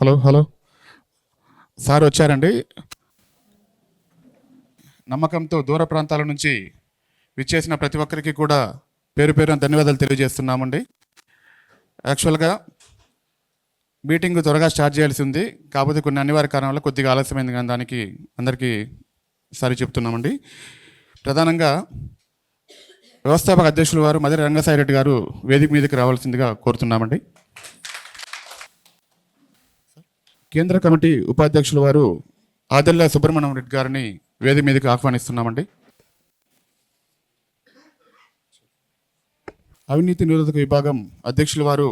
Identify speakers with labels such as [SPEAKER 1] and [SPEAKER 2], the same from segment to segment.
[SPEAKER 1] Hello hello sir వచ్చారండి. నమ్మకంతో దూర ప్రాంతాల నుంచి విచ్చేసిన ప్రతి ఒక్కరికి కూడా పేరు పేరున ధన్యవాదాలు తెలియజేస్తున్నామండి. యాక్చువల్గా మీటింగ్ త్వరగా స్టార్ట్ చేయాల్సి ఉంది, కాకపోతే కొన్ని అనివార్య కారణాల వల్ల కొద్దిగా ఆలస్యమైంది, కానీ దానికి అందరికీ సారీ చెప్తున్నామండి. ప్రధానంగా వ్యవస్థాపక అధ్యక్షులు వారు మదిరి రంగసాయి రెడ్డి గారు వేదిక మీదకి రావాల్సిందిగా కోరుతున్నామండి. కేంద్ర కమిటీ ఉపాధ్యక్షుల వారు ఆదెల్ల సుబ్రహ్మణ్యం రెడ్డి గారిని వేదిక మీదకి ఆహ్వానిస్తున్నామండి. అవినీతి నిరోధక విభాగం అధ్యక్షుల వారు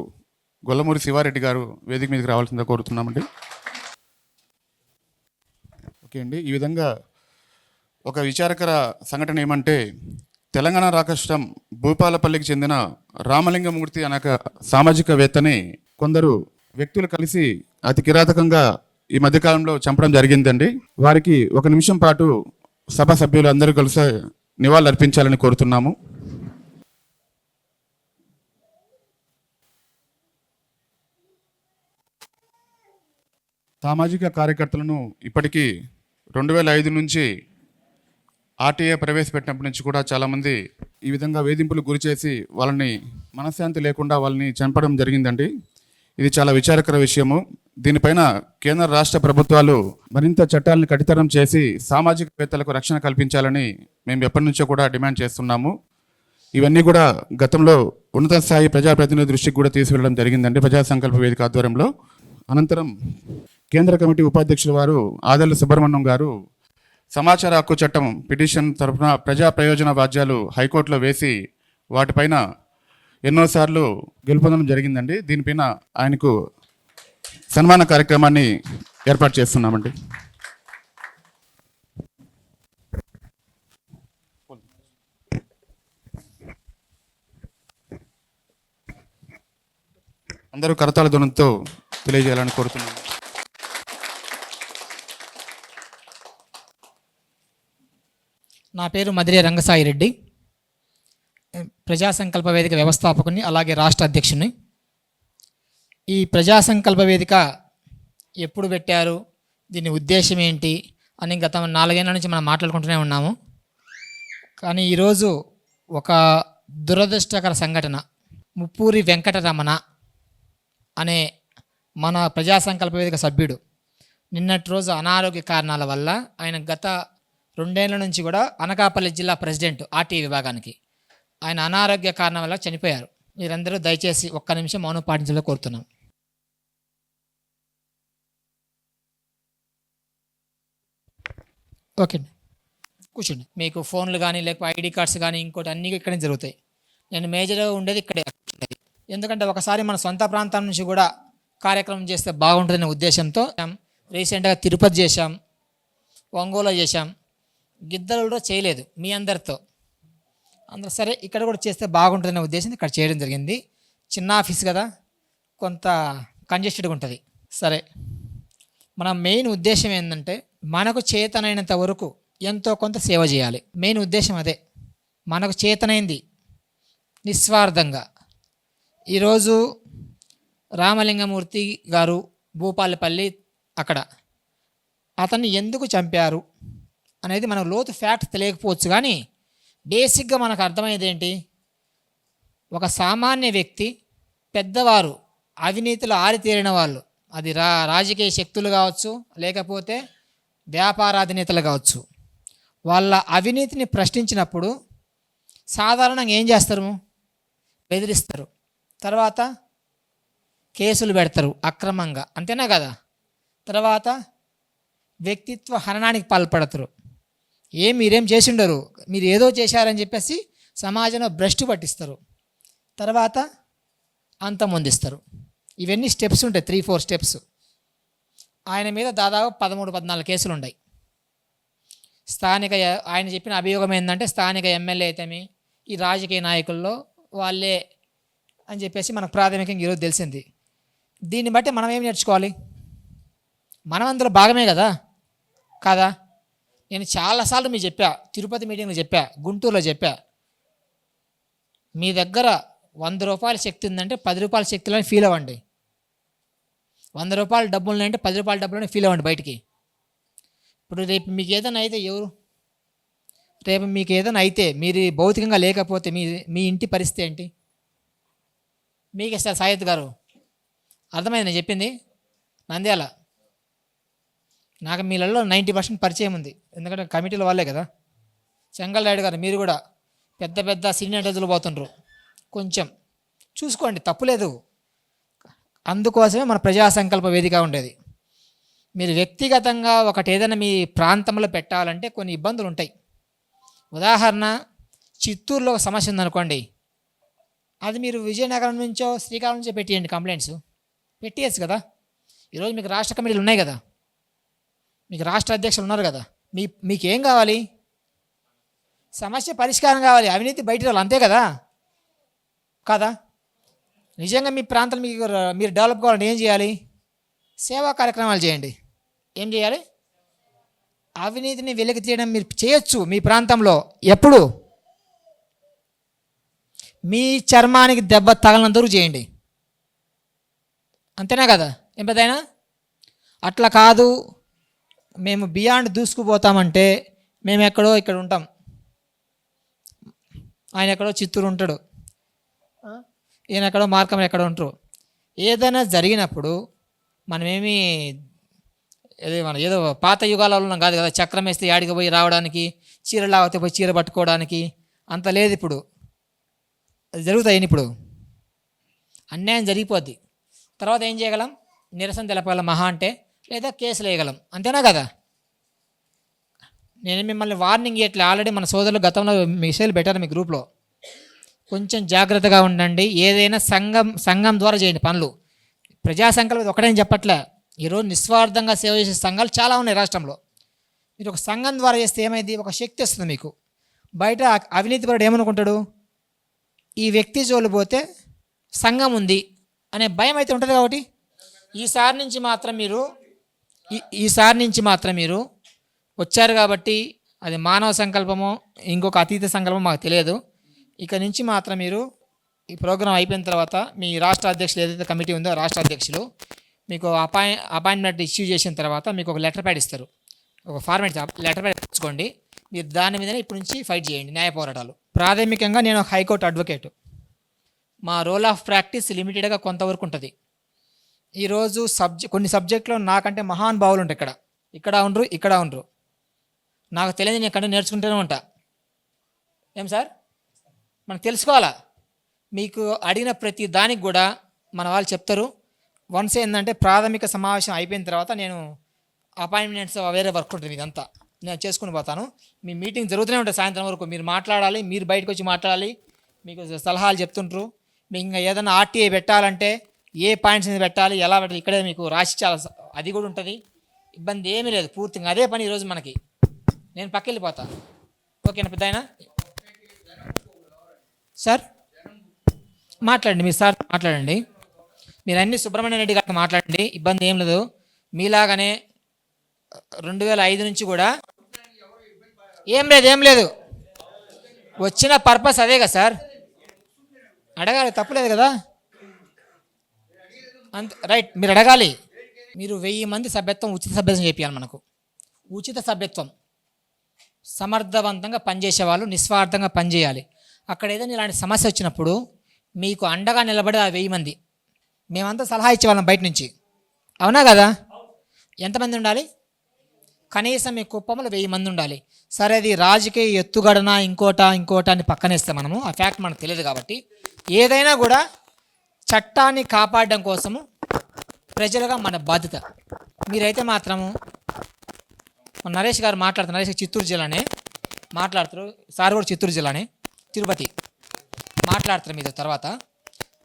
[SPEAKER 1] గొల్లమూరి శివారెడ్డి గారు వేదిక మీదకి రావాల్సిందిగా కోరుతున్నామండి. ఓకే అండి, ఈ విధంగా ఒక విచారకర సంఘటన ఏమంటే, తెలంగాణ రాష్ట్రం భూపాలపల్లికి చెందిన రామలింగమూర్తి అనే సామాజికవేత్తని కొందరు వ్యక్తులు కలిసి అతి కిరాతకంగా ఈ మధ్యకాలంలో చంపడం జరిగిందండి. వారికి 1 నిమిషం పాటు సభ సభ్యులు అందరూ కలిసి నివాళులు అర్పించాలని కోరుతున్నాము. సామాజిక కార్యకర్తలను ఇప్పటికీ 2005 నుంచి ఆర్టీఏ ప్రవేశపెట్టినప్పటి నుంచి కూడా చాలామంది ఈ విధంగా వేధింపులు గురి చేసి వాళ్ళని మనశ్శాంతి లేకుండా వాళ్ళని చంపడం జరిగిందండి. ఇది చాలా విచారకర విషయము. దీనిపైన కేంద్ర రాష్ట్ర ప్రభుత్వాలు మరింత చట్టాలను కఠితరం చేసి సామాజికవేత్తలకు రక్షణ కల్పించాలని మేము ఎప్పటి నుంచో కూడా డిమాండ్ చేస్తున్నాము. ఇవన్నీ కూడా గతంలో ఉన్నత స్థాయి ప్రజాప్రతినిధుల దృష్టికి కూడా తీసుకెళ్లడం జరిగిందండి ప్రజా సంకల్ప వేదిక ఆధ్వర్యంలో. అనంతరం కేంద్ర కమిటీ ఉపాధ్యక్షుల వారు ఆదెల్ల సుబ్రహ్మణ్యం గారు సమాచార హక్కు చట్టం పిటిషన్ తరఫున ప్రజా ప్రయోజన వాద్యాలు హైకోర్టులో వేసి వాటిపైన ఎన్నోసార్లు గెలుపొందడం జరిగిందండి. దీనిపైన ఆయనకు సన్మాన కార్యక్రమాన్ని ఏర్పాటు చేస్తున్నామండి. అందరూ కరతాళ ధ్వనులతో తెలియజేయాలని కోరుతున్నాను.
[SPEAKER 2] నా పేరు మదిరి రంగసాయి రెడ్డి, ప్రజా సంకల్ప వేదిక వ్యవస్థాపకుని, అలాగే రాష్ట్ర అధ్యక్షుని. ఈ ప్రజా సంకల్ప వేదిక ఎప్పుడు పెట్టారు, దీని ఉద్దేశం ఏంటి అని గత 4 ఏళ్ల నుంచి మనం మాట్లాడుకుంటూనే ఉన్నాము. కానీ ఈరోజు ఒక దురదృష్టకర సంఘటన, ముప్పూరి వెంకటరమణ అనే మన ప్రజా సంకల్ప వేదిక సభ్యుడు నిన్నటి రోజు అనారోగ్య కారణాల వల్ల ఆయన గత 2 ఏళ్ల నుంచి కూడా అనకాపల్లి జిల్లా ప్రెసిడెంట్ ఆర్టీ విభాగానికి, ఆయన అనారోగ్య కారణం వల్ల చనిపోయారు. మీరందరూ దయచేసి 1 నిమిషం మౌనం పాటించాలని కోరుతున్నాం. ఓకే అండి, కూర్చోండి. మీకు ఫోన్లు కానీ లేకపోతే ఐడి కార్డ్స్ కానీ ఇంకోటి అన్నీ ఇక్కడే జరుగుతాయి. నేను మేజర్గా ఉండేది ఇక్కడే, ఎందుకంటే ఒకసారి మన సొంత ప్రాంతం నుంచి కూడా కార్యక్రమం చేస్తే బాగుంటుందనే ఉద్దేశంతో రీసెంట్గా తిరుపతి చేశాం, ఒంగోలు చేశాం, గిద్దలలో చేయలేదు మీ అందరితో. అందరూ సరే ఇక్కడ కూడా చేస్తే బాగుంటుందనే ఉద్దేశం ఇక్కడ చేయడం జరిగింది. చిన్న ఆఫీస్ కదా, కొంత కంజెస్టెడ్గా ఉంటుంది. సరే, మన మెయిన్ ఉద్దేశం ఏంటంటే మనకు చేతనైనంత వరకు ఎంతో కొంత సేవ చేయాలి. మెయిన్ ఉద్దేశం అదే, మనకు చేతనైంది నిస్వార్థంగా. ఈరోజు రామలింగమూర్తి గారు భూపాలపల్లి, అక్కడ అతన్ని ఎందుకు చంపారు అనేది మనకు లోతు ఫ్యాక్ట్ తెలియకపోవచ్చు, కానీ బేసిక్గా మనకు అర్థమయ్యేది ఏంటి, ఒక సామాన్య వ్యక్తి, పెద్దవారు, అవినీతిలో ఆరితేరిన వాళ్ళు, అది రాజకీయ శక్తులు కావచ్చు, లేకపోతే వ్యాపారాధినేతలు కావచ్చు, వాళ్ళ అవినీతిని ప్రశ్నించినప్పుడు సాధారణంగా ఏం చేస్తారు, బెదిరిస్తారు, తర్వాత కేసులు పెడతారు అక్రమంగా, అంతేనా కదా. తర్వాత వ్యక్తిత్వ హననానికి పాల్పడతారు. మీరేం చేసి ఉండరు, మీరు ఏదో చేశారని చెప్పేసి సమాజంలో భ్రష్టు పట్టిస్తారు. తర్వాత అంతమొందిస్తారు. ఇవన్నీ స్టెప్స్ ఉంటాయి, 3-4 స్టెప్స్. ఆయన మీద దాదాపు 13-14 కేసులు ఉన్నాయి. స్థానిక, ఆయన చెప్పిన అభియోగం ఏంటంటే స్థానిక ఎమ్మెల్యే అయితేమి ఈ రాజకీయ నాయకుల్లో వాళ్ళే అని చెప్పేసి మనకు ప్రాథమికంగా ఈరోజు తెలిసింది. దీన్ని బట్టి మనం ఏం నేర్చుకోవాలి, మనం అందులో భాగమే కదా కాదా. నేను చాలాసార్లు మీకు చెప్పా, తిరుపతి మీటింగ్లో చెప్పా, గుంటూరులో చెప్పా, మీ దగ్గర 100 రూపాయల శక్తి ఉందంటే 10 రూపాయల శక్తిలో ఫీల్ అవ్వండి. రూపాయల డబ్బులు ఉన్నాయంటే 10 రూపాయల డబ్బులు ఫీల్ అవ్వండి బయటికి. ఇప్పుడు రేపు మీకు ఏదైనా అయితే రేపు మీకు ఏదైనా అయితే మీరు భౌతికంగా లేకపోతే మీ ఇంటి పరిస్థితి ఏంటి? మీకే సార్ సాయత్ గారు అర్థమైంది నేను చెప్పింది. నంద్యాల నాకు మీలలో 90% పరిచయం ఉంది, ఎందుకంటే కమిటీల వాళ్ళే కదా. చెంగల్రాయుడు గారు మీరు కూడా పెద్ద పెద్ద సీనియర్ రోజులు పోతుండ్రు, కొంచెం చూసుకోండి, తప్పులేదు. అందుకోసమే మన ప్రజా సంకల్ప వేదిక ఉండేది. మీరు వ్యక్తిగతంగా ఒకటి ఏదైనా మీ ప్రాంతంలో పెట్టాలంటే కొన్ని ఇబ్బందులు ఉంటాయి. ఉదాహరణ, చిత్తూరులో ఒక సమస్య ఉందనుకోండి, అది మీరు విజయనగరం నుంచో శ్రీకాకుళం నుంచో పెట్టేయండి, కంప్లైంట్స్ పెట్టేయచ్చు కదా. ఈరోజు మీకు రాష్ట్ర కమిటీలు ఉన్నాయి కదా, మీకు రాష్ట్ర అధ్యక్షులు ఉన్నారు కదా, మీకేం కావాలి? సమస్య పరిష్కారం కావాలి, అవినీతి బయట రావాలి, అంతే కదా కదా. నిజంగా మీ ప్రాంతం మీరు డెవలప్ కావాలంటే ఏం చేయాలి? సేవా కార్యక్రమాలు చేయండి. ఏం చేయాలి? అవినీతిని వెలికి తీయడం మీరు చేయొచ్చు మీ ప్రాంతంలో. ఎప్పుడు? మీ చర్మానికి దెబ్బ తగలనంతవరకు చేయండి, అంతేనా కదా. ఏం పెద్దయినా అట్లా కాదు, మేము బియాండ్ దూసుకుపోతామంటే మేము ఎక్కడో ఇక్కడ ఉంటాం, ఆయన ఎక్కడో చిత్తూరు ఉంటాడు, ఈయన ఎక్కడో మార్కం ఎక్కడో ఉంటారు. ఏదైనా జరిగినప్పుడు మనమేమి ఏదో పాత యుగాలలో ఉన్నాం కాదు కదా. చక్రం వేస్తే యాడికి పోయి రావడానికి, చీర లాగితే పోయి చీర పట్టుకోవడానికి అంత లేదు ఇప్పుడు. అది జరుగుతాయి ఇప్పుడు, అన్యాయం జరిగిపోద్ది. తర్వాత ఏం చేయగలం? నిరసన తెలపగలం మహా అంటే, లేదా కేసులు వేయగలం, అంతేనా కదా. నేను మిమ్మల్ని వార్నింగ్ ఇట్లా ఆల్రెడీ మన సోదరులు గతంలో మెసేజ్లు పెట్టారు మీ గ్రూప్లో. కొంచెం జాగ్రత్తగా ఉండండి. ఏదైనా సంఘం ద్వారా చేయండి పనులు. ప్రజా సంకల్పం ఒకటే చెప్పట్లే. ఈరోజు నిస్వార్థంగా సేవ చేసే సంఘాలు చాలా ఉన్నాయి రాష్ట్రంలో. మీరు ఒక సంఘం ద్వారా చేస్తే ఏమైంది? ఒక శక్తి వస్తుంది మీకు. బయట అవినీతిపరుడు ఏమనుకుంటాడు? ఈ వ్యక్తి జోలు పోతే సంఘం ఉంది అనే భయం అయితే ఉంటుంది. కాబట్టి ఈసారి నుంచి మాత్రం మీరు వచ్చారు కాబట్టి, అది మానవ సంకల్పమో ఇంకొక అతీత సంకల్పమో మాకు తెలియదు. ఇక నుంచి మాత్రం మీరు ఈ ప్రోగ్రాం అయిపోయిన తర్వాత మీ రాష్ట్ర అధ్యక్షులు ఏదైతే కమిటీ ఉందో రాష్ట్ర అధ్యక్షులు మీకు అపాయింట్మెంట్ ఇష్యూ చేసిన తర్వాత మీకు ఒక లెటర్ ప్యాడ్ ఇస్తారు, ఒక ఫార్మాట్ లెటర్ ప్యాడ్ తెచ్చుకోండి. మీరు దాని మీదనే ఇప్పటి నుంచి ఫైట్ చేయండి న్యాయ పోరాటాలు. ప్రాథమికంగా నేను ఒక హైకోర్టు అడ్వకేటు. మా రోల్ ఆఫ్ ప్రాక్టీస్ లిమిటెడ్గా కొంతవరకు ఉంటుంది. ఈరోజు కొన్ని సబ్జెక్టులో నాకంటే మహానుభావులు ఉంటాయి. ఇక్కడ ఉండరు. నాకు తెలియదు, నేను కంటే నేర్చుకుంటూనే ఉంటా. ఏం సార్, మనకు తెలుసుకోవాలా. మీకు అడిగిన ప్రతి దానికి కూడా మన వాళ్ళు చెప్తారు. వన్స్ ఏంటంటే ప్రాథమిక సమావేశం అయిపోయిన తర్వాత నేను అపాయింట్మెంట్స్ వేరే వర్క్ ఉంటుంది, ఇదంతా నేను చేసుకుని పోతాను. మీ మీటింగ్ జరుగుతూనే ఉంటుంది సాయంత్రం వరకు. మీరు మాట్లాడాలి, మీరు బయటకు వచ్చి మాట్లాడాలి, మీకు సలహాలు చెప్తుంటారు. మీకు ఇంకా ఏదైనా ఆర్టీఐ పెట్టాలంటే ఏ పాయింట్స్ మీద పెట్టాలి, ఎలా పెట్టాలి, ఇక్కడే మీకు రాసి చాలా అది కూడా ఉంటుంది. ఇబ్బంది ఏమీ లేదు, పూర్తిగా అదే పని ఈరోజు మనకి. నేను పక్క వెళ్ళిపోతా. ఓకేనా పెద్ద ఆయన? సార్ మాట్లాడండి, మీరు సార్ మాట్లాడండి. మీరు అన్ని సుబ్రహ్మణ్య రెడ్డి గారికి మాట్లాడండి, ఇబ్బంది ఏం లేదు. మీలాగానే 2005 నుంచి కూడా ఏం లేదు వచ్చిన పర్పస్ అదే కదా సార్, అడగాలి, తప్పులేదు కదా. అంత రైట్, మీరు అడగాలి. మీరు 1000 మంది సభ్యత్వం, ఉచిత సభ్యత్వం చేయాలి మనకు. ఉచిత సభ్యత్వం, సమర్థవంతంగా పనిచేసే వాళ్ళు నిస్వార్థంగా పనిచేయాలి. అక్కడ ఏదైనా ఇలాంటి సమస్య వచ్చినప్పుడు మీకు అండగా నిలబడే ఆ 1000 మంది, మేమంతా సలహా ఇచ్చేవాళ్ళం బయట నుంచి, అవునా కదా. ఎంతమంది ఉండాలి? కనీసం మీ కుప్పంలో 1000 మంది ఉండాలి. సరే, అది రాజకీయ ఎత్తుగడన ఇంకోట అని పక్కనేస్తే మనము ఆ ఫ్యాక్ట్ మనకు తెలియదు. కాబట్టి ఏదైనా కూడా చట్టాన్ని కాపాడడం కోసము ప్రజలుగా మన బాధ్యత. మీరైతే మాత్రము నరేష్ గారు మాట్లాడుతారు, నరేష్ చిత్తూరు జిల్లానే మాట్లాడుతారు, సార్ కూడా చిత్తూరు జిల్లానే, తిరుపతి మాట్లాడతారు. మీతో తర్వాత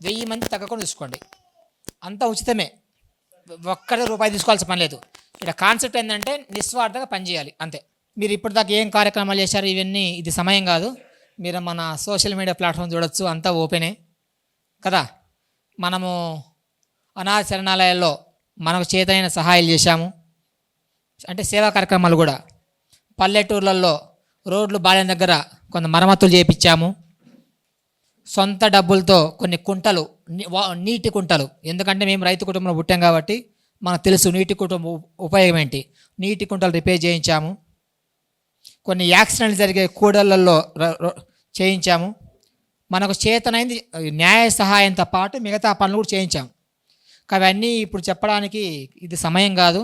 [SPEAKER 2] 1000 మంది తగ్గకుండా చూసుకోండి, అంతా ఉచితమే, ఒక్కడే రూపాయి తీసుకోవాల్సిన పని లేదు. ఇక్కడ కాన్సెప్ట్ ఏంటంటే నిస్వార్థంగా పనిచేయాలి, అంతే. మీరు ఇప్పటిదాకా ఏం కార్యక్రమాలు చేశారు ఇవన్నీ, ఇది సమయం కాదు. మీరు మన సోషల్ మీడియా ప్లాట్ఫామ్ చూడొచ్చు, అంతా ఓపెనే కదా. మనము అనాథ శరణాలయాల్లో మనకు చేతనైన సహాయాలు చేశాము, అంటే సేవా కార్యక్రమాలు కూడా. పల్లెటూర్లలో రోడ్లు బాలైన దగ్గర కొంత మరమ్మతులు చేయించాము. సొంత డబ్బులతో కొన్ని కుంటలు, నీటి కుంటలు, ఎందుకంటే మేము రైతు కుటుంబంలో పుట్టాం కాబట్టి మనకు తెలుసు నీటి కుంట ఉపయోగం ఏంటి. నీటి కుంటలు రిపేర్ చేయించాము, కొన్ని యాక్సిడెంట్లు జరిగే కూడళ్లలో చేయించాము, మనకు చేతనైంది న్యాయ సహాయంతో పాటు మిగతా పనులు కూడా చేయించాము. అవన్నీ ఇప్పుడు చెప్పడానికి ఇది సమయం కాదు.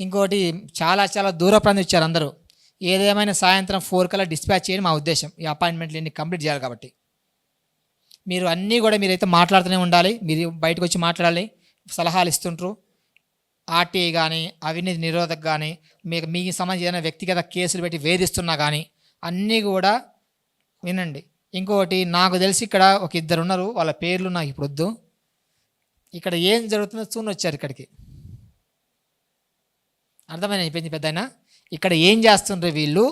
[SPEAKER 2] ఇంకోటి చాలా చాలా దూర ప్రాంతం ఇచ్చారు అందరూ. ఏదేమైనా సాయంత్రం 4 కల్లా డిస్పాచ్ చేయడం మా ఉద్దేశం. ఈ అపాయింట్మెంట్లు అన్ని కంప్లీట్ చేయాలి కాబట్టి మీరు అన్నీ కూడా మీరైతే మాట్లాడుతూనే ఉండాలి. మీరు బయటకు వచ్చి మాట్లాడాలి, సలహాలు ఇస్తుంటారు. ఆర్టీఐ కానీ అవినీతి నిరోధక కానీ మీకు సంబంధించి ఏదైనా వ్యక్తిగత కేసులు పెట్టి వేధిస్తున్నా కానీ అన్నీ కూడా వినండి. ఇంకొకటి నాకు తెలిసి ఇక్కడ ఒక 2 ఉన్నారు, వాళ్ళ పేర్లు నాకు ఇప్పుడు వద్దు. ఇక్కడ ఏం జరుగుతుందో చూని వచ్చారు ఇక్కడికి. అర్థమైన అయిపోయింది పెద్దయినా ఇక్కడ ఏం చేస్తుండ్రు వీళ్ళు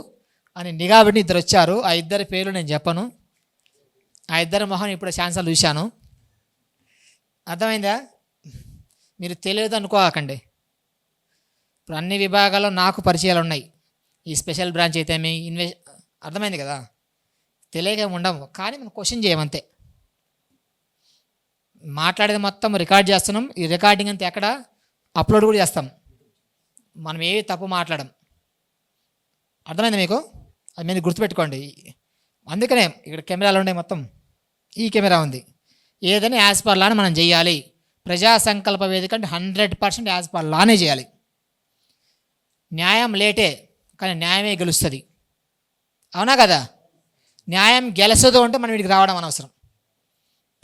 [SPEAKER 2] అని నిఘా పెట్టి 2 వచ్చారు. ఆ 2 పేర్లు నేను చెప్పను. ఆ 2 మొహం ఇప్పుడు ఛాన్సాలు చూశాను. అర్థమైందా? మీరు తెలియదు అనుకోకండి. ఇప్పుడు అన్ని విభాగాల్లో నాకు పరిచయాలు ఉన్నాయి. ఈ స్పెషల్ బ్రాంచ్ అయితే అర్థమైంది కదా. తెలియక ఉండము కానీ మనం క్వశ్చన్ చేయమంతే. మాట్లాడేది మొత్తం రికార్డ్ చేస్తున్నాం. ఈ రికార్డింగ్ అంతా ఎక్కడ అప్లోడ్ కూడా చేస్తాం. మనం ఏవి తప్పు మాట్లాడం. అర్థమైంది మీకు? అది మీరు గుర్తుపెట్టుకోండి. అందుకనే ఇక్కడ కెమెరాలు ఉన్నాయి, మొత్తం ఈ కెమెరా ఉంది. ఏదైనా యాజ్ పర్ లానే మనం చేయాలి. ప్రజా సంకల్ప వేదిక అంటే 100% యాజ్ పర్ లానే చేయాలి. న్యాయం లేటే కానీ న్యాయమే గెలుస్తుంది. అవునా కదా? న్యాయం గెలసదు అంటే మనం వీడికి రావడం అనవసరం.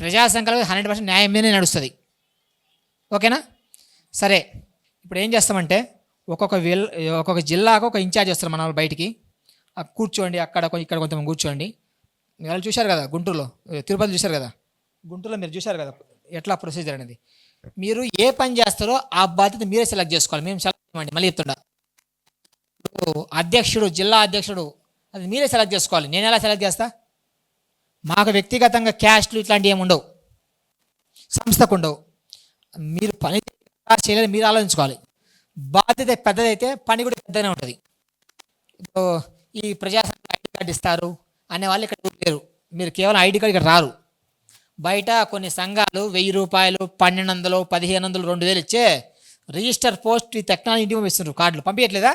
[SPEAKER 2] ప్రజా సంకల్పం 100% న్యాయం మీదనే నడుస్తుంది. ఓకేనా? సరే, ఇప్పుడు ఏం చేస్తామంటే ఒక్కొక్క జిల్లాకు ఒక ఇన్ఛార్జ్ వస్తారు మన వాళ్ళు బయటికి. కూర్చోండి, అక్కడ ఇక్కడ కొంతమంది కూర్చోండి. మీరు చూశారు కదా గుంటూరులో, తిరుపతి చూశారు కదా, గుంటూరులో మీరు చూశారు కదా ఎట్లా ప్రొసీజర్ అనేది. మీరు ఏ పని చేస్తారో ఆ బాధ్యత మీరే సెలెక్ట్ చేసుకోవాలి. మేము సెలెక్ట్ చేయమండి. మళ్ళీ చెప్తుండా, అధ్యక్షుడు, జిల్లా అధ్యక్షుడు అది మీరే సెలెక్ట్ చేసుకోవాలి. నేను ఎలా సెలెక్ట్ చేస్తా? మాకు వ్యక్తిగతంగా క్యాస్ట్లు ఇట్లాంటివి ఏమి ఉండవు, సంస్థకు ఉండవు. మీరు పని చేయలేదు, మీరు ఆలోచించుకోవాలి. బాధ్యత పెద్దదైతే పని కూడా పెద్దగానే ఉంటుంది. ఇప్పుడు ఈ ప్రజాసంఘ ఐడి కార్డు ఇస్తారు అనే వాళ్ళు ఇక్కడ లేరు. మీరు కేవలం ఐడి కార్డు ఇక్కడ రారు. బయట కొన్ని సంఘాలు 1000 రూపాయలు, 1200, 1500, 2000 ఇచ్చే రిజిస్టర్ పోస్ట్ ఈ టెక్నాలజీ ఇంటికి పంపిస్తున్నారు. కార్డులు పంపించట్లేదా?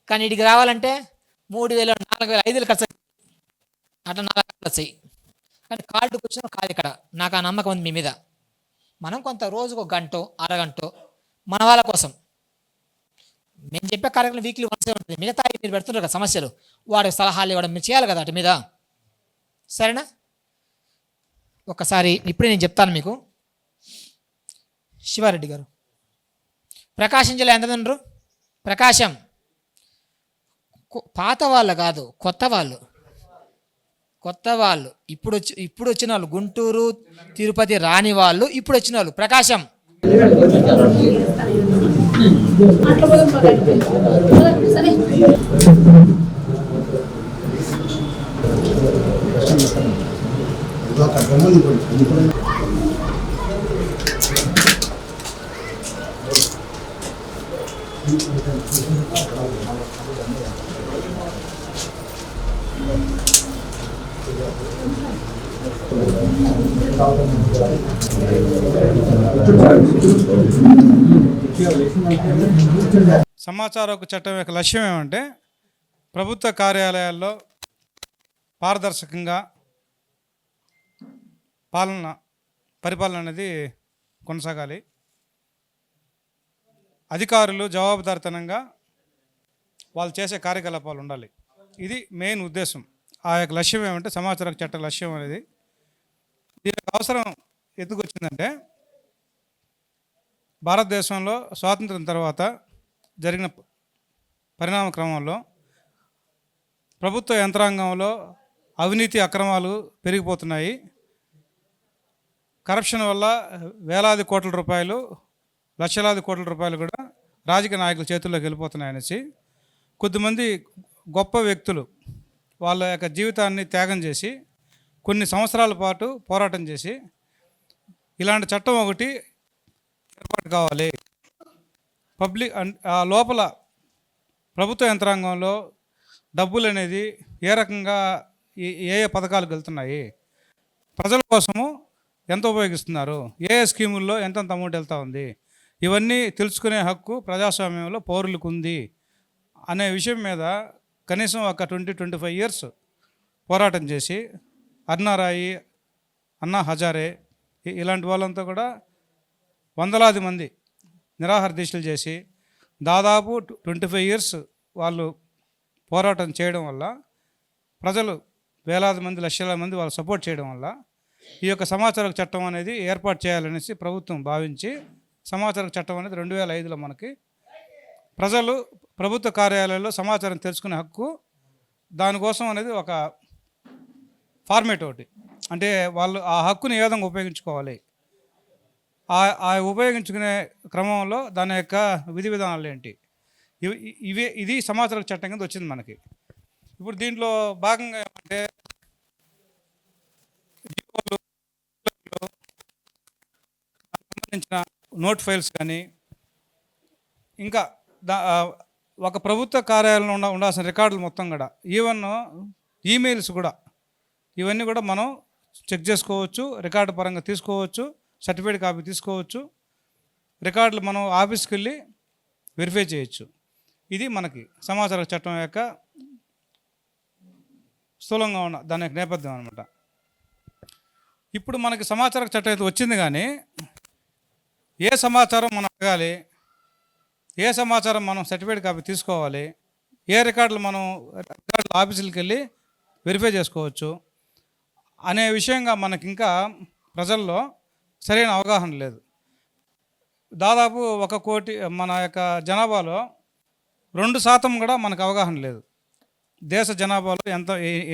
[SPEAKER 2] కానీ ఇటుకి రావాలంటే 3000, 4000, 5000 ఖర్చు అట్లా 4 వచ్చాయి. కానీ కార్డుకు వచ్చిన కాదు ఇక్కడ. నాకు ఆ నమ్మకం ఉంది మీ మీద. మనం కొంత రోజుకు 1 గంట, అరగంట మన వాళ్ళ కోసం మేము చెప్పే కార్యక్రమం వీక్లీ వన్సే ఉంటుంది. మిగతా మీరు పెడుతున్నారు కదా సమస్యలు, వాడికి సలహాలు ఇవ్వడం మీరు చేయాలి కదా అటు మీద. సరేనా? ఒక్కసారి ఇప్పుడే నేను చెప్తాను మీకు. శివారెడ్డి గారు, ప్రకాశం జిల్లా ఎంతమంది ఉన్నారు? ప్రకాశం పాత వాళ్ళు కాదు, కొత్త వాళ్ళు. ఇప్పుడు వచ్చిన వాళ్ళు, గుంటూరు తిరుపతి రాని వాళ్ళు ఇప్పుడు వచ్చిన వాళ్ళు. ప్రకాశం
[SPEAKER 3] సమాచార హక్కు చట్టం యొక్క లక్ష్యం ఏమంటే ప్రభుత్వ కార్యాలయాల్లో పారదర్శకంగా పరిపాలన అనేది కొనసాగాలి. అధికారులు జవాబుదారితనంగా వాళ్ళు చేసే కార్యకలాపాలు ఉండాలి. ఇది మెయిన్ ఉద్దేశం. ఆ యొక్క లక్ష్యం ఏమంటే సమాచార హక్కు చట్ట లక్ష్యం అనేది. దీని అవసరం ఎందుకు వచ్చిందంటే భారతదేశంలో స్వాతంత్రం తర్వాత జరిగిన పరిణామ క్రమంలో ప్రభుత్వ యంత్రాంగంలో అవినీతి అక్రమాలు పెరిగిపోతున్నాయి. కరప్షన్ వల్ల వేలాది కోట్ల రూపాయలు, లక్షలాది కోట్ల రూపాయలు కూడా రాజకీయ నాయకుల చేతుల్లోకి వెళ్ళిపోతున్నాయనేసి కొద్దిమంది గొప్ప వ్యక్తులు వాళ్ళ యొక్క జీవితాన్ని త్యాగం చేసి కొన్ని సంవత్సరాల పాటు పోరాటం చేసి ఇలాంటి చట్టం ఒకటి ఏర్పాటు కావాలి. ఆ లోపల ప్రభుత్వ యంత్రాంగంలో డబ్బులు అనేది ఏ రకంగా ఏ పథకాలకు వెళ్తున్నాయి, ప్రజల కోసము ఎంత ఉపయోగిస్తున్నారు, ఏ స్కీముల్లో ఎంతెంత అమౌంట్ వెళ్తూ ఉంది, ఇవన్నీ తెలుసుకునే హక్కు ప్రజాస్వామ్యంలో పౌరులకు ఉంది అనే విషయం మీద కనీసం ఒక 20-25 ఇయర్స్ పోరాటం చేసి అర్నారాయి, అన్నా హజారే ఇలాంటి వాళ్ళంతా కూడా వందలాది మంది నిరాహార దీక్షలు చేసి దాదాపు 25 ఇయర్స్ వాళ్ళు పోరాటం చేయడం వల్ల ప్రజలు వేలాది మంది, లక్షల మంది వాళ్ళు సపోర్ట్ చేయడం వల్ల ఈ యొక్క సమాచార చట్టం అనేది ఏర్పాటు చేయాలనేసి ప్రభుత్వం భావించి సమాచార చట్టం అనేది 2005లో మనకి ప్రజలు ప్రభుత్వ కార్యాలయాల్లో సమాచారం తెలుసుకునే హక్కు, దానికోసం అనేది ఒక ఫార్మేట్ ఒకటి, అంటే వాళ్ళు ఆ హక్కుని ఏ విధంగా ఉపయోగించుకోవాలి, ఆ ఉపయోగించుకునే క్రమంలో దాని యొక్క విధి విధానాలు ఏంటి, ఇది సమాచార చట్టం కింద వచ్చింది మనకి. ఇప్పుడు దీంట్లో భాగంగా ఏమంటే సంబంధించిన నోట్ ఫైల్స్ కానీ ఇంకా ఒక ప్రభుత్వ కార్యాలయంలో ఉండాల్సిన రికార్డులు మొత్తం కూడా, ఈవెన్ ఈమెయిల్స్ కూడా, ఇవన్నీ కూడా మనం చెక్ చేసుకోవచ్చు, రికార్డు పరంగా తీసుకోవచ్చు, సర్టిఫికేట్ కాపీ తీసుకోవచ్చు, రికార్డులు మనం ఆఫీస్కి వెళ్ళి వెరిఫై చేయొచ్చు. ఇది మనకి సమాచార చట్టం యొక్క స్థూలంగా ఉన్న దాని యొక్క నేపథ్యం అనమాట. ఇప్పుడు మనకి సమాచార చట్టం అయితే వచ్చింది, కానీ ఏ సమాచారం మనం అడగాలి, ఏ సమాచారం మనం సర్టిఫికేట్ కాపీ తీసుకోవాలి, ఏ రికార్డులు మనం రికార్డుల ఆఫీసులకు వెళ్ళి వెరిఫై చేసుకోవచ్చు అనే విషయంగా మనకి ఇంకా ప్రజల్లో సరైన అవగాహన లేదు. దాదాపు 1 కోటి మన యొక్క జనాభాలో 2% కూడా మనకు అవగాహన లేదు. దేశ జనాభాలో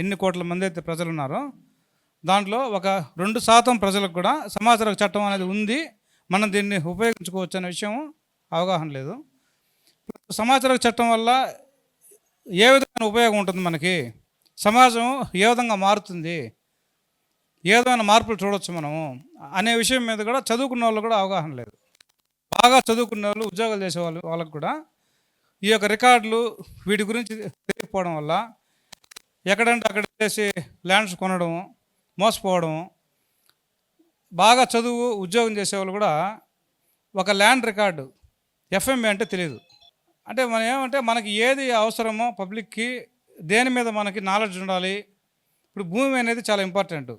[SPEAKER 3] ఎన్ని కోట్ల మంది అయితే ప్రజలు ఉన్నారో దాంట్లో ఒక 2% ప్రజలకు కూడా సమాచార చట్టం అనేది ఉంది, మనం దీన్ని ఉపయోగించుకోవచ్చు అనే విషయం అవగాహన లేదు. సమాచార చట్టం వల్ల ఏ విధమైన ఉపయోగం ఉంటుంది, మనకి సమాజం ఏ విధంగా మారుతుంది, ఏ విధమైన మార్పులు చూడవచ్చు మనము అనే విషయం మీద కూడా చదువుకున్న వాళ్ళు కూడా అవగాహన లేదు. బాగా చదువుకున్న వాళ్ళు, ఉద్యోగాలు చేసే వాళ్ళకు కూడా ఈ యొక్క రికార్డులు వీటి గురించి తెలియకపోవడం వల్ల ఎక్కడంటే అక్కడ చేసి ల్యాండ్స్ కొనడం, మోసపోవడం. బాగా చదువు ఉద్యోగం చేసేవాళ్ళు కూడా ఒక ల్యాండ్ రికార్డు ఎఫ్ఎంఏ అంటే తెలియదు. అంటే మనం ఏమంటే మనకి ఏది అవసరమో పబ్లిక్కి, దేని మీద మనకి నాలెడ్జ్ ఉండాలి. ఇప్పుడు భూమి అనేది చాలా ఇంపార్టెంట్.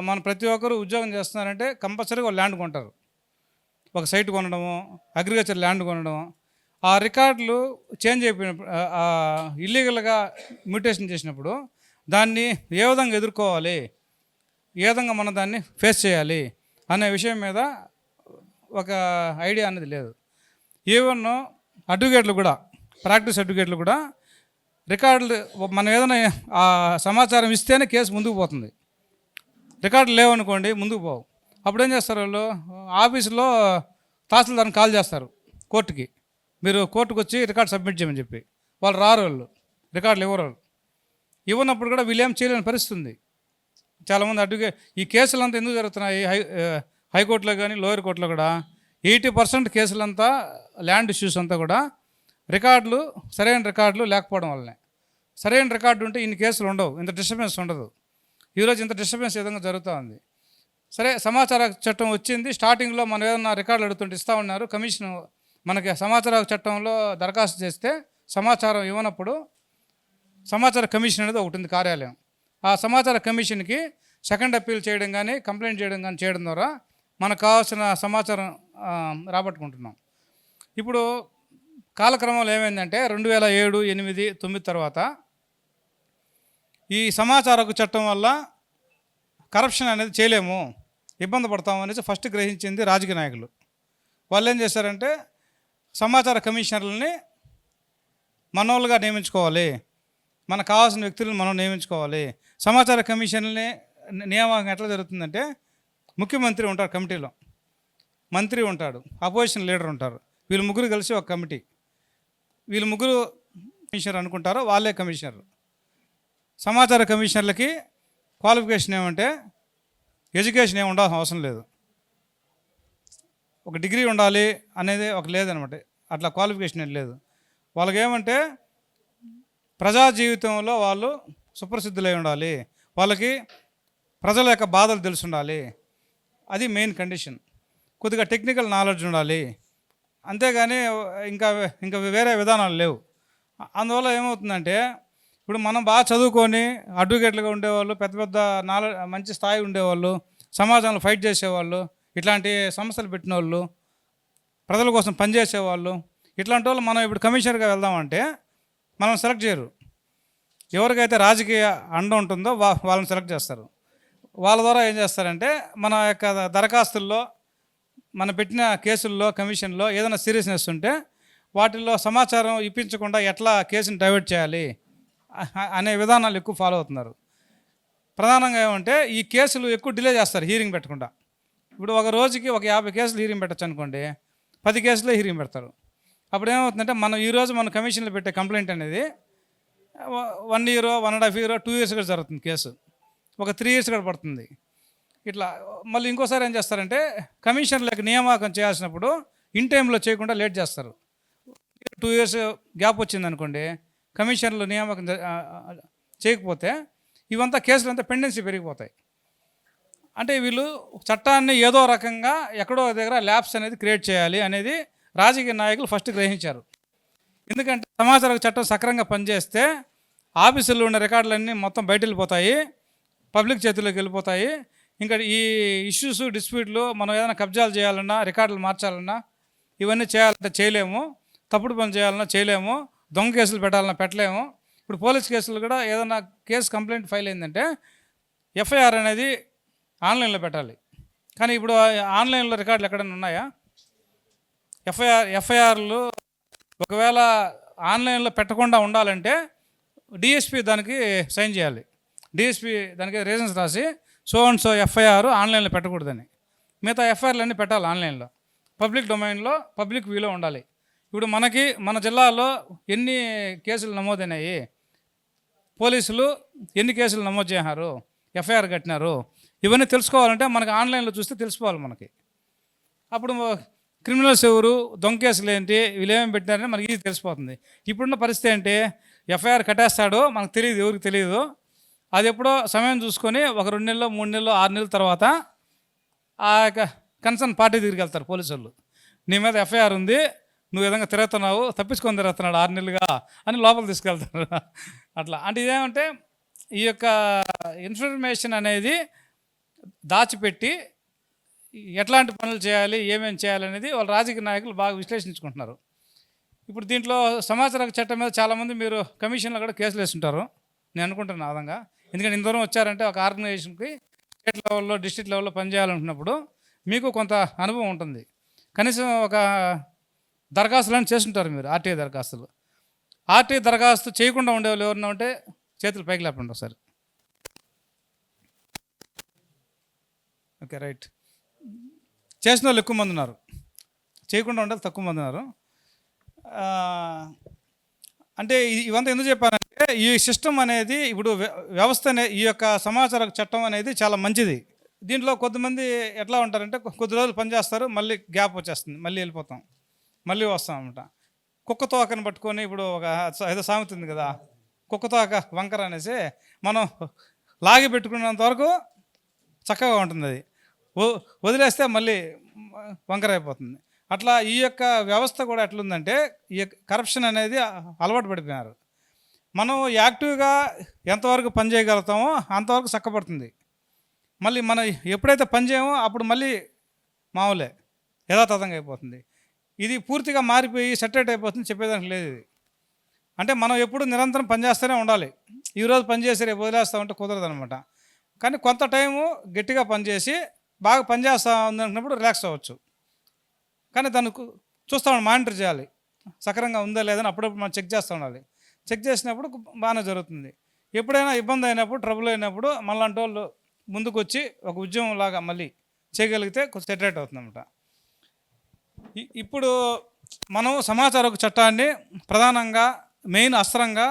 [SPEAKER 3] మన ప్రతి ఒక్కరు ఉద్యోగం చేస్తున్నారంటే కంపల్సరీగా ఒక ల్యాండ్ కొంటారు, ఒక సైట్ కొనడము, అగ్రికల్చర్ ల్యాండ్ కొనడం. ఆ రికార్డులు చేంజ్ అయిపోయినప్పుడు, ఇల్లీగల్గా మ్యూటేషన్ చేసినప్పుడు దాన్ని ఏ విధంగా ఎదుర్కోవాలి, ఏ విధంగా మనం దాన్ని ఫేస్ చేయాలి అనే విషయం మీద ఒక ఐడియా అనేది లేదు. ఈవెన్ అడ్వకేట్లు కూడా, ప్రాక్టీస్ అడ్వకేట్లు కూడా రికార్డులు మనం ఏదైనా ఆ సమాచారం ఇస్తేనే కేసు ముందుకు పోతుంది. రికార్డులు లేవనుకోండి ముందుకు పోవు. అప్పుడు ఏం చేస్తారు వాళ్ళు, ఆఫీసులో తహసీల్దార్ని కాల్ చేస్తారు కోర్టుకి, మీరు కోర్టుకు వచ్చి రికార్డు సబ్మిట్ చేయమని చెప్పి. వాళ్ళు రారు, వాళ్ళు రికార్డులు ఇవ్వరు. ఇవ్వనప్పుడు కూడా వీళ్ళు ఏం చేయలేని పరిస్థితి ఉంది. చాలామంది అడ్వకేట్, ఈ కేసులంతా ఎందుకు జరుగుతున్నాయి హైకోర్టులో కానీ లోయర్ కోర్టులో కూడా 80% కేసులంతా, ల్యాండ్ ఇష్యూస్ అంతా కూడా రికార్డులు, సరైన రికార్డులు లేకపోవడం వల్లనే. సరైన రికార్డు ఉంటే ఇన్ని కేసులు ఉండవు, ఇంత డిస్టర్బెన్స్ ఉండదు. ఈరోజు ఇంత డిస్టర్బెన్స్ ఏ విధంగా జరుగుతూ ఉంది. సరే, సమాచార చట్టం వచ్చింది, స్టార్టింగ్లో మనం ఏదన్నా రికార్డులు అడుగుతుంటే ఇస్తూ ఉన్నారు. కమిషన్ మనకి సమాచార చట్టంలో దరఖాస్తు చేస్తే సమాచారం ఇవ్వనప్పుడు సమాచార కమిషన్ అనేది ఒకటి ఉంది కార్యాలయం. ఆ సమాచార కమిషన్కి సెకండ్ అప్పీల్ చేయడం కానీ, కంప్లైంట్ చేయడం కానీ చేయడం ద్వారా మనకు కావాల్సిన సమాచారం రాబట్టుకుంటున్నాం. ఇప్పుడు కాలక్రమంలో ఏమైందంటే 2007, 2008, 2009 తర్వాత ఈ సమాచార చట్టం వల్ల కరప్షన్ అనేది చేయలేము, ఇబ్బంది పడతాము అనేసి ఫస్ట్ గ్రహించింది రాజకీయ నాయకులు. వాళ్ళు ఏం చేశారంటే సమాచార కమిషనర్లని మనోళ్ళుగా నియమించుకోవాలి, మనకు కావాల్సిన వ్యక్తులను మనం నియమించుకోవాలి. సమాచార కమిషన్ని నియామకం ఎట్లా జరుగుతుందంటే ముఖ్యమంత్రి ఉంటారు కమిటీలో, మంత్రి ఉంటాడు, అపోజిషన్ లీడర్ ఉంటారు, వీళ్ళు ముగ్గురు కలిసి ఒక కమిటీ. వీళ్ళు ముగ్గురు కమిషనర్ అనుకుంటారో వాళ్ళే కమిషనర్. సమాచార కమిషనర్లకి క్వాలిఫికేషన్ ఏమంటే ఎడ్యుకేషన్ ఏమి ఉండాల్సిన అవసరం లేదు, ఒక డిగ్రీ ఉండాలి అనేది ఒక లేదనమాట. అట్లా క్వాలిఫికేషన్ ఏం లేదు. వాళ్ళకి ఏమంటే ప్రజా జీవితంలో వాళ్ళు సుప్రసిద్ధులై ఉండాలి, వాళ్ళకి ప్రజల యొక్క బాధలు తెలిసి ఉండాలి. అది మెయిన్ కండిషన్. కొద్దిగా టెక్నికల్ నాలెడ్జ్ ఉండాలి, అంతేగాని ఇంకా ఇంకా వేరే విధానాలు లేవు. అందువల్ల ఏమవుతుందంటే ఇప్పుడు మనం బాగా చదువుకొని అడ్వకేట్లుగా ఉండేవాళ్ళు, పెద్ద పెద్ద మంచి స్థాయి ఉండేవాళ్ళు, సమాజంలో ఫైట్ చేసేవాళ్ళు, ఇట్లాంటి సమస్యలు పెట్టిన వాళ్ళు, ప్రజల కోసం పనిచేసేవాళ్ళు, ఇట్లాంటి వాళ్ళు మనం ఇప్పుడు కమిషనర్గా వెళ్దామంటే మనం సెలెక్ట్ చేయరు. ఎవరికైతే రాజకీయ అండ ఉంటుందో వాళ్ళని సెలెక్ట్ చేస్తారు. వాళ్ళ ద్వారా ఏం చేస్తారంటే మన యొక్క దరఖాస్తుల్లో, మన పెట్టిన కేసుల్లో, కమిషన్లో ఏదైనా సీరియస్నెస్ ఉంటే వాటిల్లో సమాచారం ఇప్పించకుండా ఎట్లా కేసుని డైవర్ట్ చేయాలి అనే విధానాలు ఎక్కువ ఫాలో అవుతున్నారు. ప్రధానంగా ఏమంటే ఈ కేసులు ఎక్కువ డిలే చేస్తారు హీరింగ్ పెట్టకుండా. ఇప్పుడు ఒక రోజుకి ఒక 50 కేసులు హీరింగ్ పెట్టచ్చు అనుకోండి, 10 కేసులే హీరింగ్ పెడతారు. అప్పుడు ఏమవుతుందంటే ఈరోజు మనం కమిషన్లో పెట్టే కంప్లైంట్ అనేది 1 year, 1.5 year, 2 years కూడా జరుగుతుంది కేసు, ఒక 3 years కూడా పడుతుంది. ఇట్లా మళ్ళీ ఇంకోసారి ఏం చేస్తారంటే కమిషనర్లకు నియామకం చేయాల్సినప్పుడు ఇన్ టైంలో చేయకుండా లేట్ చేస్తారు. 2 years గ్యాప్ వచ్చిందనుకోండి, కమిషనర్లు నియామకం చేయకపోతే ఇవంతా కేసులంతా పెండెన్సీ పెరిగిపోతాయి. అంటే వీళ్ళు చట్టాన్ని ఏదో రకంగా ఎక్కడో దగ్గర ల్యాబ్స్ అనేది క్రియేట్ చేయాలి అనేది రాజకీయ నాయకులు ఫస్ట్ గ్రహించారు. ఎందుకంటే సమాచార చట్టం సక్రమంగా పనిచేస్తే ఆఫీసుల్లో ఉన్న రికార్డులన్నీ మొత్తం బయట వెళ్ళిపోతాయి, పబ్లిక్ చేతుల్లోకి వెళ్ళిపోతాయి. ఇంకా ఈ ఇష్యూస్, డిస్ప్యూట్లు, మనం ఏదైనా కబ్జాలు చేయాలన్నా, రికార్డులు మార్చాలన్నా, ఇవన్నీ చేయాలంటే చేయలేము, తప్పుడు పని చేయాలన్నా చేయలేము, దొంగ కేసులు పెట్టాలన్నా పెట్టలేము. ఇప్పుడు పోలీస్ కేసులు కూడా ఏదైనా కేసు కంప్లైంట్ ఫైల్ అయిందంటే ఎఫ్ఐఆర్ అనేది ఆన్లైన్లో పెట్టాలి. కానీ ఇప్పుడు ఆన్లైన్లో రికార్డులు ఎక్కడైనా ఉన్నాయా? ఎఫ్ఐఆర్లు ఒకవేళ ఆన్లైన్లో పెట్టకుండా ఉండాలంటే డిఎస్పి దానికి సైన్ చేయాలి. డిఎస్పి దానికి రీజన్స్ రాసి సో అండ్ సో ఎఫ్ఐఆర్ ఆన్లైన్లో పెట్టకూడదని. మిగతా ఎఫ్ఐఆర్లు అన్నీ పెట్టాలి ఆన్లైన్లో, పబ్లిక్ డొమైన్లో, పబ్లిక్ వ్యూలో ఉండాలి. ఇప్పుడు మన జిల్లాలో ఎన్ని కేసులు నమోదైనాయి, పోలీసులు ఎన్ని కేసులు నమోదు చేశారు, ఎఫ్ఐఆర్ కట్టినారు, ఇవన్నీ తెలుసుకోవాలంటే మనకి ఆన్లైన్లో చూస్తే తెలిసిపోవాలి మనకి. అప్పుడు క్రిమినల్స్ ఎవరు, దొంగ కేసులు ఏంటి, వీళ్ళు ఏమేమి పెట్టినారని మనకి ఇది తెలిసిపోతుంది. ఇప్పుడున్న పరిస్థితి ఏంటి, ఎఫ్ఐఆర్ కట్టేస్తాడు, మనకు తెలియదు, ఎవరికి తెలియదు. అది ఎప్పుడో సమయం చూసుకొని ఒక 2 నెలలు, 3 నెలలు, 6 నెలల తర్వాత ఆ యొక్క కన్సర్న్ పార్టీ దగ్గరికి వెళ్తారు పోలీసు వాళ్ళు. నీ మీద ఎఫ్ఐఆర్ ఉంది, నువ్వు విధంగా తిరుగుతున్నావు, తప్పించుకొని తిరుగుతున్నాడు 6 నెలలుగా అని లోపల తీసుకెళ్తారు. అట్లా అంటే ఇదేమంటే ఈ యొక్క ఇన్ఫర్మేషన్ అనేది దాచిపెట్టి ఎట్లాంటి పనులు చేయాలి, ఏమేమి చేయాలనేది వాళ్ళ రాజకీయ నాయకులు బాగా విశ్లేషించుకుంటున్నారు. ఇప్పుడు దీంట్లో సమాచార చట్టం మీద చాలామంది మీరు కమిషన్లో కూడా కేసులు వేస్తుంటారు, నేను అనుకుంటున్నాను ఆ విధంగా. ఎందుకంటే ఇంత దూరం వచ్చారంటే ఒక ఆర్గనైజేషన్కి స్టేట్ లెవెల్లో, డిస్ట్రిక్ట్ లెవెల్లో పనిచేయాలనుకున్నప్పుడు మీకు కొంత అనుభవం ఉంటుంది. కనీసం ఒక దరఖాస్తులను చేస్తుంటారు మీరు, ఆర్టీఐ దరఖాస్తులు. ఆర్టీఐ దరఖాస్తు చేయకుండా ఉండేవాళ్ళు ఎవరన్నా ఉంటే చేతులు పైకి లేపండి ఒకసారి. Okay, right. చేసిన వాళ్ళు ఎక్కువ మంది ఉన్నారు, చేయకుండా ఉండాలి తక్కువ మంది ఉన్నారు. అంటే ఇవంతా ఎందుకు చెప్పానంటే ఈ సిస్టమ్ అనేది ఇప్పుడు వ్యవస్థ ఈ యొక్క సమాచార చట్టం అనేది చాలా మంచిది. దీంట్లో కొంతమంది ఎట్లా ఉంటారంటే కొద్ది రోజులు పనిచేస్తారు, మళ్ళీ గ్యాప్ వచ్చేస్తుంది, మళ్ళీ వెళ్ళిపోతాం, మళ్ళీ వస్తాం అనమాట. కుక్క తోకని పట్టుకొని ఇప్పుడు ఒక ఏదో సామెత ఉంది కదా, కుక్క తోక వంకర అనేసి, మనం లాగి పెట్టుకున్నంత వరకు చక్కగా ఉంటుంది, అది వదిలేస్తే మళ్ళీ వంకర అయిపోతుంది. అట్లా ఈ యొక్క వ్యవస్థ కూడా ఎట్లుందంటే ఈ కరప్షన్ అనేది అలవాటు పడిపోయినారు. మనం యాక్టివ్గా ఎంతవరకు పని చేయగలుగుతామో అంతవరకు చక్కబడుతుంది. మళ్ళీ మనం ఎప్పుడైతే పని చేయమో అప్పుడు మళ్ళీ మామూలే యథాతథంగా అయిపోతుంది. ఇది పూర్తిగా మారిపోయి సెటరేట్ అయిపోతుంది, చెప్పేదానికి లేదు ఇది. అంటే మనం ఎప్పుడు నిరంతరం పనిచేస్తూనే ఉండాలి. ఈరోజు పనిచేసి రేపు వదిలేస్తామంటే కుదరదు అనమాట. కానీ కొంత టైము గట్టిగా పనిచేసి బాగా పనిచేస్తూ ఉందనుకున్నప్పుడు రిలాక్స్ అవ్వచ్చు. కానీ దాన్ని చూస్తూ మానిటర్ చేయాలి, సక్రంగా ఉందా లేదని అప్పుడప్పుడు మనం చెక్ చేస్తూ ఉండాలి. చెక్ చేసినప్పుడు బాగానే జరుగుతుంది. ఎప్పుడైనా ఇబ్బంది అయినప్పుడు, ట్రబుల్ అయినప్పుడు మళ్ళంటి వాళ్ళు ముందుకు వచ్చి ఒక ఉద్యమం లాగా మళ్ళీ చేయగలిగితే కొంచెం సెటరేట్ అవుతుందన్నమాట. ఇప్పుడు మనం సమాచార చట్టాన్ని ప్రధానంగా మెయిన్ అస్త్రంగా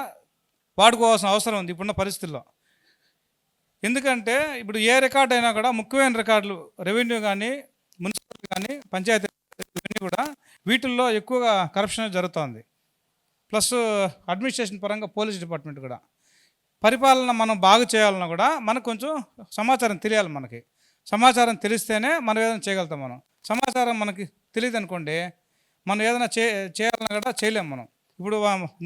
[SPEAKER 3] వాడుకోవాల్సిన అవసరం ఉంది ఇప్పుడున్న పరిస్థితుల్లో. ఎందుకంటే ఇప్పుడు ఏ రికార్డు అయినా కూడా ముఖ్యమైన రికార్డులు, రెవెన్యూ కానీ, మున్సిపల్ కానీ, పంచాయతీ ఇవన్నీ కూడా వీటిల్లో ఎక్కువగా కరప్షన్ జరుగుతుంది. ప్లస్ అడ్మినిస్ట్రేషన్ పరంగా పోలీస్ డిపార్ట్మెంట్ కూడా పరిపాలన మనం బాగు చేయాలన్నా కూడా మనకు కొంచెం సమాచారం తెలియాలి. మనకి సమాచారం తెలిస్తేనే మనం ఏదైనా చేయగలుగుతాం. మనం సమాచారం మనకి తెలియదు అనుకోండి, మనం ఏదైనా చేయాలన్నా కూడా చేయలేము మనం. ఇప్పుడు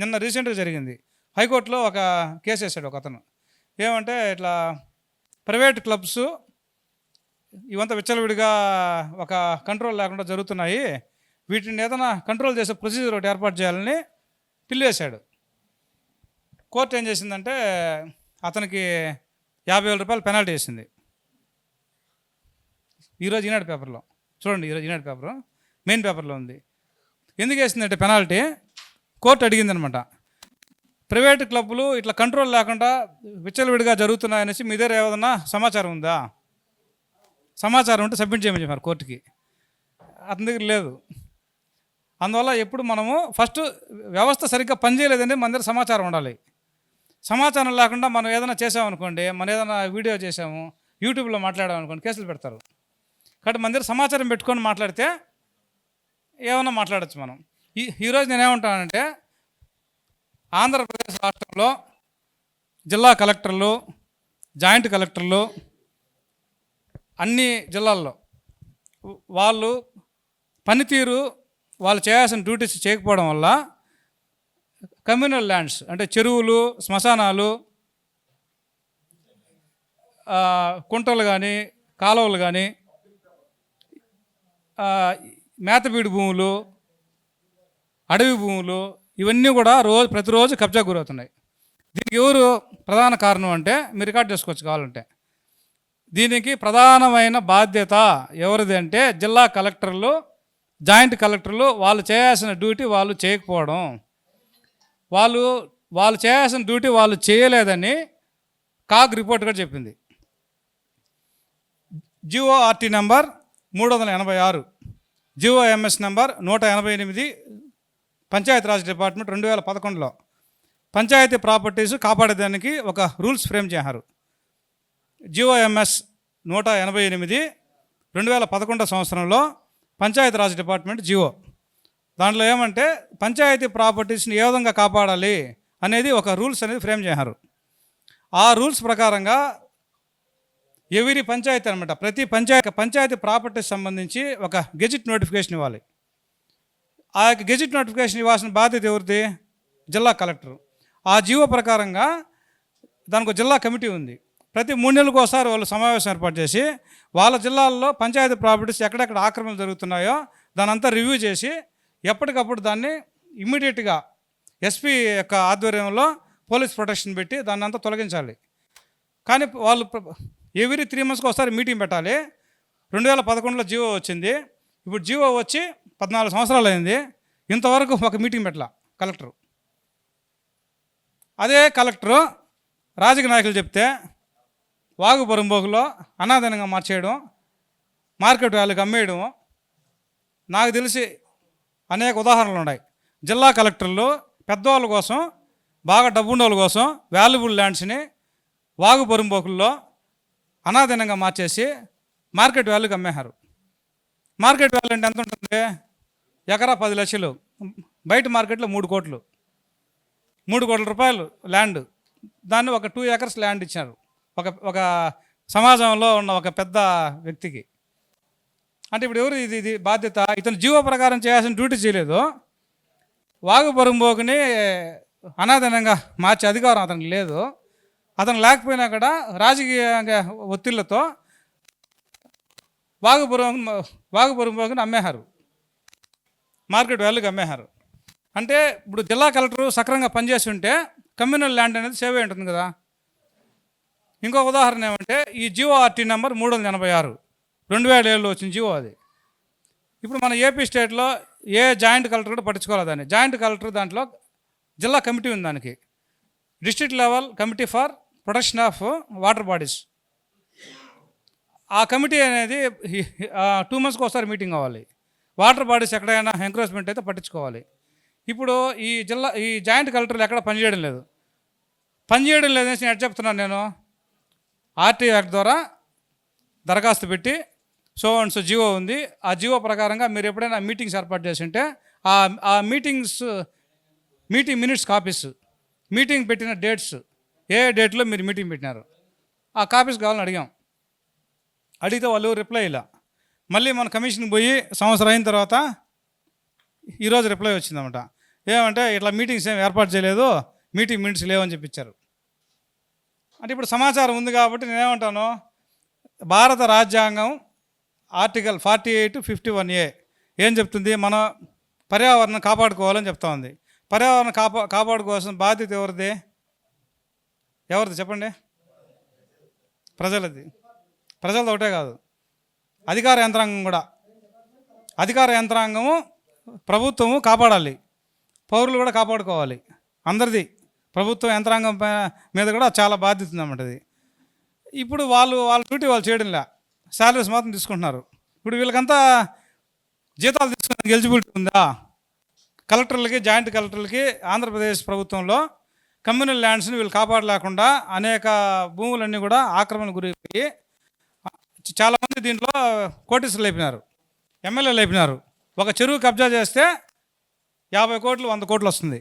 [SPEAKER 3] నిన్న రీసెంట్గా జరిగింది, హైకోర్టులో ఒక కేసు వేసాడు ఒక అతను. ఏమంటే ఇట్లా ప్రైవేట్ క్లబ్స్ ఇవంతా విచ్చలవిడిగా ఒక కంట్రోల్ లేకుండా జరుగుతున్నాయి, వీటిని ఏదైనా కంట్రోల్ చేసే ప్రొసీజర్ ఒకటి ఏర్పాటు చేయాలని పిల్లు వేశాడు. కోర్టు ఏం చేసిందంటే అతనికి 50,000 రూపాయలు పెనాల్టీ వేసింది. ఈరోజు ఈనాడు పేపర్లో చూడండి, ఈరోజు ఈనాడు పేపర్ మెయిన్ పేపర్లో ఉంది. ఎందుకు వేసిందంటే పెనాల్టీ కోర్టు అడిగిందనమాట, ప్రైవేట్ క్లబ్బులు ఇట్లా కంట్రోల్ లేకుండా విచ్చలవిడిగా జరుగుతున్నాయనేసి మీ దగ్గర ఏదైనా సమాచారం ఉందా? సమాచారం ఉంటే సబ్మిట్ చేయమని చెప్పారు కోర్టుకి. అతని దగ్గర లేదు. అందువల్ల ఎప్పుడు మనము ఫస్ట్ వ్యవస్థ సరిగ్గా పనిచేయలేదంటే మన దగ్గర సమాచారం ఉండాలి. సమాచారం లేకుండా మనం ఏదైనా చేసామనుకోండి, మనం ఏదైనా వీడియో చేసాము, యూట్యూబ్లో మాట్లాడామనుకోండి, కేసులు పెడతారు. కాబట్టి మన దగ్గర సమాచారం పెట్టుకొని మాట్లాడితే ఏమన్నా మాట్లాడచ్చు మనం. ఈరోజు నేనేమంటానంటే, ఆంధ్రప్రదేశ్ రాష్ట్రంలో జిల్లా కలెక్టర్లు, జాయింట్ కలెక్టర్లు అన్ని జిల్లాల్లో వాళ్ళు పనితీరు, వాళ్ళు చేయాల్సిన డ్యూటీస్ చేయకపోవడం వల్ల కమ్యూనల్ ల్యాండ్స్ అంటే చెరువులు, శ్మశానాలు, కుంటలు కానీ, కాలువలు కానీ, మేతబీడు భూములు, అడవి భూములు, ఇవన్నీ కూడా ప్రతిరోజు కబ్జా గురవుతున్నాయి. దీనికి ఎవరు ప్రధాన కారణం అంటే మీరు రికార్డ్ చేసుకోవచ్చు కావాలంటే. దీనికి ప్రధానమైన బాధ్యత ఎవరిది అంటే జిల్లా కలెక్టర్లు, జాయింట్ కలెక్టర్లు. వాళ్ళు చేయాల్సిన డ్యూటీ వాళ్ళు చేయకపోవడం, వాళ్ళు చేయాల్సిన డ్యూటీ వాళ్ళు చేయలేదని కాగ్ రిపోర్ట్ కూడా చెప్పింది. GORT number 386, GOMS number 188, Panchayati Raj department 2011లో పంచాయతీ ప్రాపర్టీస్ కాపాడేదానికి ఒక రూల్స్ ఫ్రేమ్ చేశారు. జిఓఎంఎస్ 188 2011 సంవత్సరంలో పంచాయతీరాజ్ డిపార్ట్మెంట్ జిఓ. దాంట్లో ఏమంటే పంచాయతీ ప్రాపర్టీస్ని ఏ విధంగా కాపాడాలి అనేది ఒక రూల్స్ అనేది ఫ్రేమ్ చేశారు. ఆ రూల్స్ ప్రకారంగా ఎవరి పంచాయతీ అనమాట, ప్రతి పంచాయతీ ప్రాపర్టీస్ సంబంధించి ఒక గెజిట్ నోటిఫికేషన్ ఇవ్వాలి. ఆ యొక్క గెజిట్ నోటిఫికేషన్ ఇవ్వాల్సిన బాధ్యత ఎవరిది? జిల్లా కలెక్టర్. ఆ జీవో ప్రకారంగా దానికి ఒక జిల్లా కమిటీ ఉంది. ప్రతి 3 నెలలకు ఒకసారి వాళ్ళు సమావేశం ఏర్పాటు చేసి వాళ్ళ జిల్లాల్లో పంచాయతీ ప్రాపర్టీస్ ఎక్కడెక్కడ ఆక్రమణలు జరుగుతున్నాయో దాని అంతా రివ్యూ చేసి ఎప్పటికప్పుడు దాన్ని ఇమ్మీడియట్గా ఎస్పీ యొక్క ఆధ్వర్యంలో పోలీస్ ప్రొటెక్షన్ పెట్టి దాన్ని అంతా తొలగించాలి. కానీ వాళ్ళు ఎవ్రీ 3 మంత్స్కి ఒకసారి మీటింగ్ పెట్టాలి. 2011లో జీవో వచ్చింది. ఇప్పుడు జీవో వచ్చి 14 సంవత్సరాలు అయింది, ఇంతవరకు ఒక మీటింగ్ పెట్టాల కలెక్టరు. అదే కలెక్టరు రాజకీయ నాయకులు చెప్తే వాగు బొరంబోకులో అనాదనంగా మార్చేయడం, మార్కెట్ వాళ్ళకి అమ్మేయడం, నాకు తెలిసి అనేక ఉదాహరణలు ఉన్నాయి. జిల్లా కలెక్టర్లు పెద్దవాళ్ళ కోసం, బాగా డబ్బుండోళ్ళ కోసం వాల్యుబుల్ ల్యాండ్స్ని వాగు బొరంబోకుల్లో అనాదనంగా మార్చేసి మార్కెట్ వాల్యూకి అమ్మేశారు. మార్కెట్ వాల్యూ అంటే ఎంత ఉంటుంది? ఎకరా 10 లక్షలు, బయట మార్కెట్లో 3 కోట్లు, 3 కోట్ల రూపాయలు ల్యాండ్. దాన్ని ఒక 2 acres ల్యాండ్ ఇచ్చారు ఒక సమాజంలో ఉన్న ఒక పెద్ద వ్యక్తికి. అంటే ఇప్పుడు ఎవరు ఇది బాధ్యత? ఇతను జీవో ప్రకారం చేయాల్సిన డ్యూటీ చేయలేదు. వాగు బొరంబోకుని అనాదనంగా మార్చే అధికారం అతనికి లేదు. అతను లేకపోయినా కూడా రాజకీయ ఒత్తిళ్లతో వాగు బొరంబోకుని అమ్మేశారు, మార్కెట్ వాల్యూకి అమ్మేశారు. అంటే ఇప్పుడు జిల్లా కలెక్టరు సక్రమంగా పనిచేసి ఉంటే కమ్యూనల్ ల్యాండ్ అనేది సేవ్ అయి ఉంటుంది కదా. ఇంకో ఉదాహరణ ఏమంటే ఈ జిఓఆర్టీ నెంబర్ 386 2007లో వచ్చిన జిఓ అది. ఇప్పుడు మన ఏపీ స్టేట్లో ఏ జాయింట్ కలెక్టర్ కూడా పట్టించుకోవాలి దాన్ని. జాయింట్ కలెక్టర్ దాంట్లో జిల్లా కమిటీ ఉంది, దానికి district level committee for protection of water bodies. ఆ కమిటీ అనేది 2 మంత్స్కి ఒకసారి మీటింగ్ అవ్వాలి. వాటర్ బాడీస్ ఎక్కడైనా ఎంక్రోచ్మెంట్ అయితే పట్టించుకోవాలి. ఇప్పుడు ఈ జాయింట్ కలెక్టర్లు ఎక్కడ పనిచేయడం లేదనేసి నేను చెప్తున్నాను. నేను ఆర్టీ యాక్ట్ ద్వారా దరఖాస్తు పెట్టి సో అండ్ సో జీవో ఉంది, ఆ జీవో ప్రకారంగా మీరు ఎప్పుడైనా మీటింగ్స్ ఏర్పాటు చేసి ఉంటే ఆ మీటింగ్ మినిట్స్ కాపీస్, మీటింగ్ పెట్టిన డేట్స్, ఏ డేట్లో మీరు మీటింగ్ పెట్టినారు ఆ కాపీస్ కావాలని అడిగాం. అడిగితే వాళ్ళు రిప్లై ఇలా. మళ్ళీ మన కమిషన్కి పోయి సంవత్సరం అయిన తర్వాత ఈరోజు రిప్లై వచ్చిందన్నమాట. ఏమంటే ఇట్లా మీటింగ్స్ ఏం ఏర్పాటు చేయలేదు, మీటింగ్ మినిట్స్ లేవని చెప్పించారు. అంటే ఇప్పుడు సమాచారం ఉంది కాబట్టి నేనేమంటాను, భారత రాజ్యాంగం ఆర్టికల్ 48, 51A ఏం చెప్తుంది, మన పర్యావరణం కాపాడుకోవాలని చెప్తా ఉంది. పర్యావరణం కాపాడుకోవాల్సిన బాధ్యత ఎవరిది చెప్పండి? ప్రజలది. ప్రజలది ఒకటే కాదు, అధికార యంత్రాంగం కూడా. అధికార యంత్రాంగము ప్రభుత్వము కాపాడాలి, పౌరులు కూడా కాపాడుకోవాలి. అందరిది ప్రభుత్వ యంత్రాంగం మీద కూడా చాలా బాధ్యత ఉందన్నమాట అది. ఇప్పుడు వాళ్ళ డ్యూటీ వాళ్ళు చేయడంలే, శాలరీస్ మాత్రం తీసుకుంటున్నారు. ఇప్పుడు వీళ్ళకంతా జీతాలు తీసుకునే ఎలిజిబిలిటీ ఉందా? కలెక్టర్లకి, జాయింట్ కలెక్టర్లకి ఆంధ్రప్రదేశ్ ప్రభుత్వంలో కమ్యూనల్ ల్యాండ్స్ని వీళ్ళు కాపాడలేకుండా అనేక భూములన్నీ కూడా ఆక్రమణ గురైపోయి చాలామంది దీంట్లో కోటీసులు అయిపోయినారు, ఎమ్మెల్యేలు అయిపోయినారు. ఒక చెరువు కబ్జా చేస్తే 50 కోట్లు 100 కోట్లు వస్తుంది.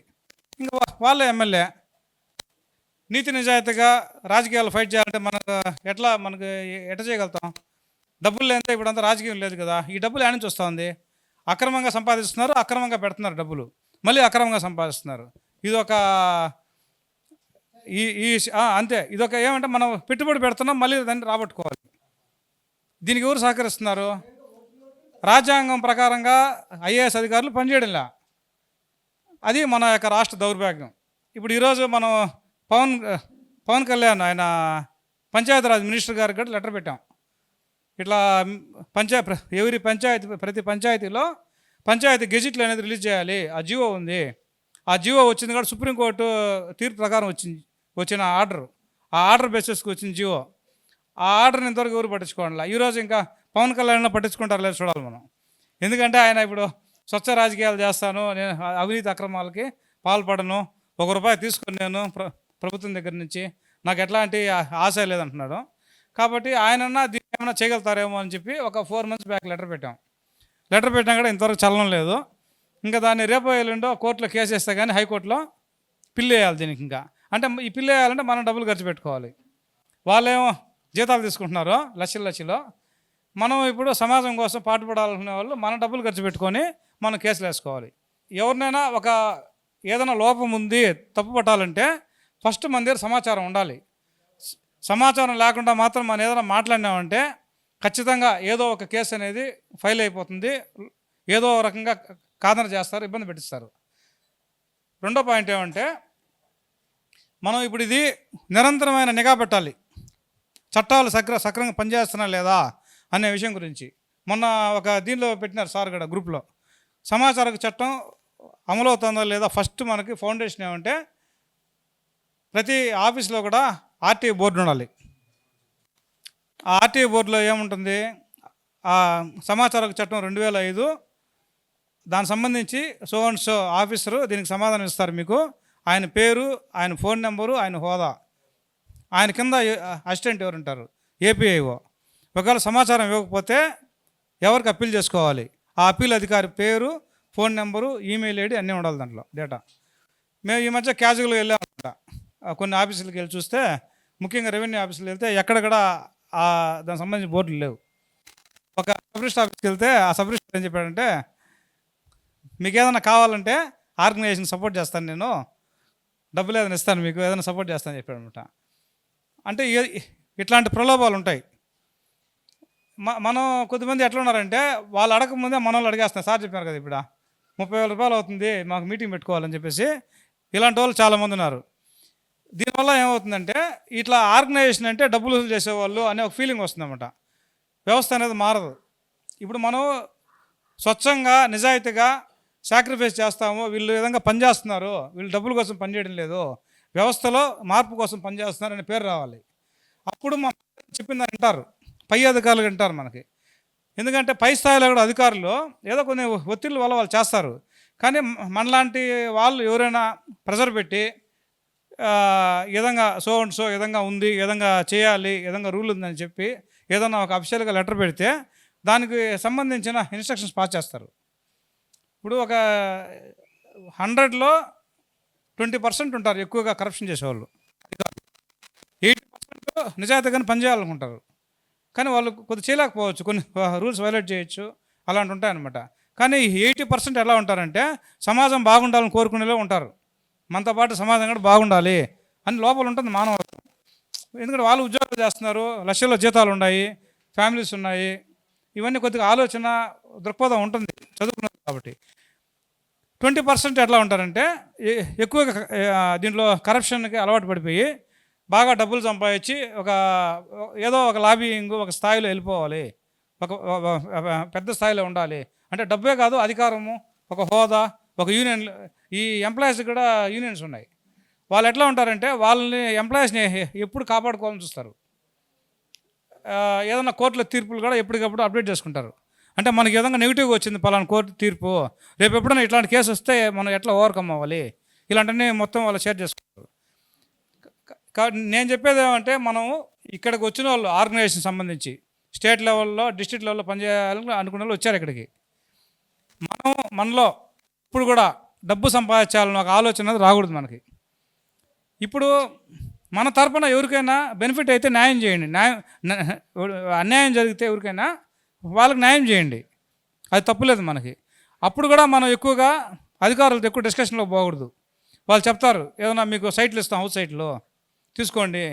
[SPEAKER 3] ఇంకా వాళ్ళే ఎమ్మెల్యే. నీతి నిజాయితీగా రాజకీయాలు ఫైట్ చేయాలంటే మనకు ఎట్లా చేయగలుగుతాం? డబ్బులు లేదంటే ఇప్పుడు అంతా రాజకీయం లేదు కదా. ఈ డబ్బులు ఏడ నుంచి వస్తూ ఉంది? అక్రమంగా సంపాదిస్తున్నారు, అక్రమంగా పెడుతున్నారు డబ్బులు, మళ్ళీ అక్రమంగా సంపాదిస్తున్నారు. ఇదొక అంతే. ఇదొక ఏమంటే మనం పెట్టుబడి పెడుతున్నాం, మళ్ళీ దాన్ని రాబట్టుకోవాలి. దీనికి ఎవరు సహకరిస్తున్నారు? రాజ్యాంగం ప్రకారంగా ఐఏఎస్ అధికారులు పనిచేయడంలా. అది మన యొక్క రాష్ట్ర దౌర్భాగ్యం. ఇప్పుడు ఈరోజు మనం పవన్ కళ్యాణ్ ఆయన పంచాయతీరాజ్ మినిస్టర్ గారికి కూడా లెటర్ పెట్టాం. ఇట్లా ప్రతి పంచాయతీలో పంచాయతీ గెజిట్లు అనేది రిలీజ్ చేయాలి. ఆ జీవో ఉంది. ఆ జీవో వచ్చింది కూడా సుప్రీంకోర్టు తీర్పు ప్రకారం వచ్చిన ఆర్డర్. ఆ ఆర్డర్ బేసిస్కి వచ్చిన జీవో. ఆ ఆర్డర్ని ఇంతవరకు ఎవరు పట్టించుకోవాలా. ఈరోజు ఇంకా పవన్ కళ్యాణ్ పట్టించుకుంటారు లేదు చూడాలి మనం. ఎందుకంటే ఆయన ఇప్పుడు స్వచ్ఛ రాజకీయాలు చేస్తాను, నేను అవినీతి అక్రమాలకి పాల్పడను, ₹1 తీసుకొని నేను ప్రభుత్వం దగ్గర నుంచి, నాకు ఎట్లాంటి ఆశ లేదంటున్నాడు. కాబట్టి ఆయనన్నా దీన్ని ఏమైనా చేయగలుగుతారేమో అని చెప్పి ఒక 4 months బ్యాక్ లెటర్ పెట్టాం. లెటర్ పెట్టినా కూడా ఇంతవరకు చలనం లేదు. ఇంకా దాన్ని రేపో ఎల్లుండో కోర్టులో కేసు వేస్తే కానీ హైకోర్టులో పిల్లు వేయాలి దీనికి. ఇంకా అంటే ఈ పిల్లు వేయాలంటే మనం డబ్బులు ఖర్చు పెట్టుకోవాలి. వాళ్ళేమో జీతాలు తీసుకుంటున్నారు లక్షలు. మనం ఇప్పుడు సమాజం కోసం పాటుపడాలనుకునే వాళ్ళు మన డబ్బులు ఖర్చు పెట్టుకొని మనం కేసులు వేసుకోవాలి. ఎవరినైనా ఏదైనా లోపం ఉంది, తప్పు పట్టాలంటే ఫస్ట్ మన దగ్గర సమాచారం ఉండాలి. సమాచారం లేకుండా మాత్రం మనం ఏదైనా మాట్లాడినామంటే ఖచ్చితంగా ఏదో ఒక కేసు అనేది ఫైల్ అయిపోతుంది, ఏదో రకంగా కాదన చేస్తారు, ఇబ్బంది పెట్టిస్తారు. రెండో పాయింట్ ఏమంటే, మనం ఇప్పుడు ఇది నిరంతరమైన నిఘా పెట్టాలి, చట్టాలు సక్రమంగా పనిచేస్తున్నా లేదా అనే విషయం గురించి. మొన్న ఒక దీనిలో పెట్టినారు సార్ కూడా గ్రూప్లో, సమాచార చట్టం అమలు అవుతుందా లేదా. ఫస్ట్ మనకి ఫౌండేషన్ ఏమంటే ప్రతి ఆఫీస్లో కూడా ఆర్టీఐ బోర్డు ఉండాలి. ఆ ఆర్టీఐ బోర్డులో ఏముంటుంది, ఆ సమాచార చట్టం 2005 దానికి సంబంధించి సో అండ్ సో ఆఫీసరు దీనికి సమాధానం ఇస్తారు మీకు. ఆయన పేరు, ఆయన ఫోన్ నెంబరు, ఆయన హోదా, ఆయన కింద అసిస్టెంట్ ఎవరు ఉంటారు, ఏపీఐఓ. ఒకవేళ సమాచారం ఇవ్వకపోతే ఎవరికి అప్పీల్ చేసుకోవాలి, ఆ అప్పీల్ అధికారి పేరు, ఫోన్ నెంబరు, ఈమెయిల్ ఐడి అన్నీ ఉండాలి దాంట్లో డేటా. మేము ఈ మధ్య క్యాజువల్గా వెళ్ళామన్నమాట. కొన్ని ఆఫీసులకు వెళ్ళి చూస్తే, ముఖ్యంగా రెవెన్యూ ఆఫీసులకు వెళ్తే ఎక్కడ దానికి సంబంధించిన బోర్డులు లేవు. ఒక సబ్ రిజిస్టర్ ఆఫీస్కి వెళ్తే ఆ సబ్ రిజిస్టర్ ఏం చెప్పాడంటే, మీకు ఏదైనా కావాలంటే ఆర్గనైజేషన్ సపోర్ట్ చేస్తాను, నేను డబ్బులు ఏదైనా ఇస్తాను, మీకు ఏదైనా సపోర్ట్ చేస్తానని చెప్పాడు అనమాట. అంటే ఇట్లాంటి ప్రలోభాలు ఉంటాయి. మనం కొద్దిమంది ఎట్లా ఉన్నారంటే, వాళ్ళు అడగకముందే మన వాళ్ళు అడిగేస్తున్నారు. సార్ చెప్పారు కదా ఇప్పుడు ₹30,000 అవుతుంది మాకు మీటింగ్ పెట్టుకోవాలని చెప్పేసి, ఇలాంటి వాళ్ళు చాలామంది ఉన్నారు. దీనివల్ల ఏమవుతుందంటే, ఇట్లా ఆర్గనైజేషన్ అంటే డబ్బులు వసూలు చేసేవాళ్ళు అనే ఒక ఫీలింగ్ వస్తుందన్నమాట. వ్యవస్థ అనేది మారదు. ఇప్పుడు మనం స్వచ్ఛంగా నిజాయితీగా సాక్రిఫైస్ చేస్తాము, వీళ్ళు ఈ విధంగా పనిచేస్తున్నారు, వీళ్ళు డబ్బుల కోసం పనిచేయడం లేదు, వ్యవస్థలో మార్పు కోసం పనిచేస్తున్నారు అనే పేరు రావాలి. అప్పుడు మనం చెప్పిందని వింటారు, పై అధికారులు వింటారు మనకి. ఎందుకంటే పై స్థాయిలో కూడా అధికారులు ఏదో కొన్ని ఒత్తిళ్ళ వల్ల వాళ్ళు చేస్తారు. కానీ మనలాంటి వాళ్ళు ఎవరైనా ప్రెజర్ పెట్టి ఈ విధంగా సో అండ్ సో ఈ విధంగా ఉంది, ఈ విధంగా చేయాలి, ఈ విధంగా రూల్ ఉందని చెప్పి ఏదైనా ఒక అఫీషియల్గా లెటర్ పెడితే దానికి సంబంధించిన ఇన్స్ట్రక్షన్స్ పాస్ చేస్తారు. ఇప్పుడు ఒక 100లో 20% ఉంటారు ఎక్కువగా కరప్షన్ చేసేవాళ్ళు, 80% నిజాయితీగానే పనిచేయాలనుకుంటారు. కానీ వాళ్ళు కొద్దిగా చేయలేకపోవచ్చు, కొన్ని రూల్స్ వైలేట్ చేయొచ్చు, అలాంటి ఉంటాయన్నమాట. కానీ 80% ఎలా ఉంటారంటే సమాజం బాగుండాలని కోరుకునేలో ఉంటారు. మనతో పాటు సమాజం కూడా బాగుండాలి అని లోపల ఉంటుంది మానవులు. ఎందుకంటే వాళ్ళు ఉద్యోగాలు చేస్తున్నారు, లక్షల్లో జీతాలు ఉన్నాయి, ఫ్యామిలీస్ ఉన్నాయి, ఇవన్నీ కొద్దిగా ఆలోచన దృక్పథం ఉంటుంది చదువుకున్నారు కాబట్టి. 20% ఎట్లా ఉంటారంటే ఎక్కువగా దీంట్లో కరప్షన్కి అలవాటు పడిపోయి బాగా డబ్బులు సంపాదించి ఏదో ఒక లాబింగ్ ఒక స్థాయిలో వెళ్ళిపోవాలి, ఒక పెద్ద స్థాయిలో ఉండాలి అంటే డబ్బే కాదు, అధికారము, ఒక హోదా, ఒక యూనియన్. ఈ ఎంప్లాయీస్ కూడా యూనియన్స్ ఉన్నాయి. వాళ్ళు ఎట్లా ఉంటారంటే వాళ్ళని ఎంప్లాయీస్ని ఎప్పుడు కాపాడుకోవాలని చూస్తారు. ఏదైనా కోర్టులో తీర్పులు కూడా ఎప్పటికప్పుడు అప్డేట్ చేసుకుంటారు. అంటే మనకి ఏదైనా నెగిటివ్గా వచ్చింది పలానా కోర్టు తీర్పు, రేపు ఎప్పుడైనా ఇట్లాంటి కేసు వస్తే మనం ఎట్లా ఓవర్కమ్ అవ్వాలి, ఇలాంటివన్నీ మొత్తం వాళ్ళు షేర్ చేసుకుంటారు. నేను చెప్పేది ఏమంటే మనం ఇక్కడికి వచ్చిన వాళ్ళు ఆర్గనైజేషన్ సంబంధించి స్టేట్ లెవెల్లో డిస్ట్రిక్ట్ లెవెల్లో పనిచేయాలని అనుకున్న వాళ్ళు వచ్చారు ఇక్కడికి. మనలో ఇప్పుడు కూడా డబ్బు సంపాదించాలని ఒక ఆలోచన రాకూడదు మనకి. ఇప్పుడు మన తరపున ఎవరికైనా బెనిఫిట్ అయితే న్యాయం చేయండి, అన్యాయం జరిగితే ఎవరికైనా వాళ్ళకి న్యాయం చేయండి, అది తప్పులేదు మనకి. అప్పుడు కూడా మనం ఎక్కువగా అధికారులతో ఎక్కువ డిస్కషన్లో పోకూడదు. వాళ్ళు చెప్తారు ఏదైనా మీకు సైట్లు ఇస్తాం, హౌస్ సైట్లో తీసుకోండి,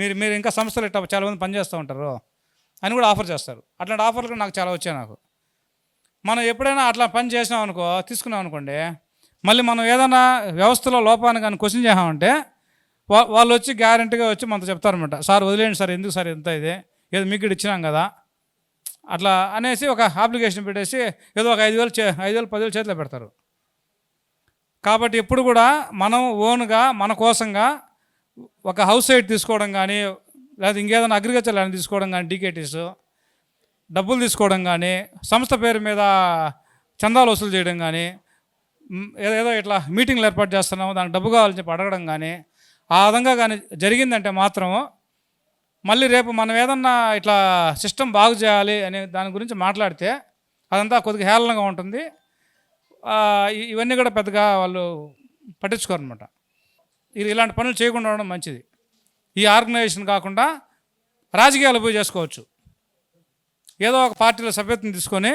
[SPEAKER 3] మీరు ఇంకా సంస్థలు ఇట్లా చాలామంది పనిచేస్తూ ఉంటారు అని కూడా ఆఫర్ చేస్తారు. అట్లాంటి ఆఫర్లు కూడా నాకు చాలా వచ్చాయి. నాకు మనం ఎప్పుడైనా అట్లా పని చేసినాం అనుకో, తీసుకున్నాం అనుకోండి, మళ్ళీ మనం ఏదైనా వ్యవస్థలో లోపాన్ని కానీ క్వశ్చన్ చేసామంటే వాళ్ళు వచ్చి గ్యారంటీగా వచ్చి మనతో చెప్తారనమాట, సార్ వదిలేండి సార్, ఎందుకు సార్ ఇంత ఇది, ఏదో మీకు కూడా ఇచ్చినాం కదా అట్లా అనేసి ఒక అప్లికేషన్ పెట్టేసి ఏదో ఒక 5,000 10,000 చేతిలో పెడతారు. కాబట్టి ఎప్పుడు కూడా మనం ఓన్గా మన కోసంగా ఒక హౌస్ సైట్ తీసుకోవడం కానీ, లేదా ఇంకేదైనా అగ్రికల్చర్ ల్యాండ్ తీసుకోవడం కానీ, డీకేటీస్ డబ్బులు తీసుకోవడం కానీ, సంస్థ పేరు మీద చందాలు వసూలు చేయడం కానీ, ఏదో ఇట్లా మీటింగ్లు ఏర్పాటు చేస్తున్నాము దానికి డబ్బు కావాలని చెప్పి అడగడం కానీ, ఆ విధంగా కానీ జరిగిందంటే మాత్రం మళ్ళీ రేపు మనం ఏదన్నా ఇట్లా సిస్టమ్ బాగు చేయాలి అనే దాని గురించి మాట్లాడితే అదంతా కొద్దిగా హేళనగా ఉంటుంది. ఇవన్నీ కూడా పెద్దగా వాళ్ళు పట్టించుకోరు అనమాట. ఇలాంటి పనులు చేయకుండా ఉండడం మంచిది. ఈ ఆర్గనైజేషన్ కాకుండా రాజకీయాలు పోయి చేసుకోవచ్చు. ఏదో ఒక పార్టీలో సభ్యత్వం తీసుకొని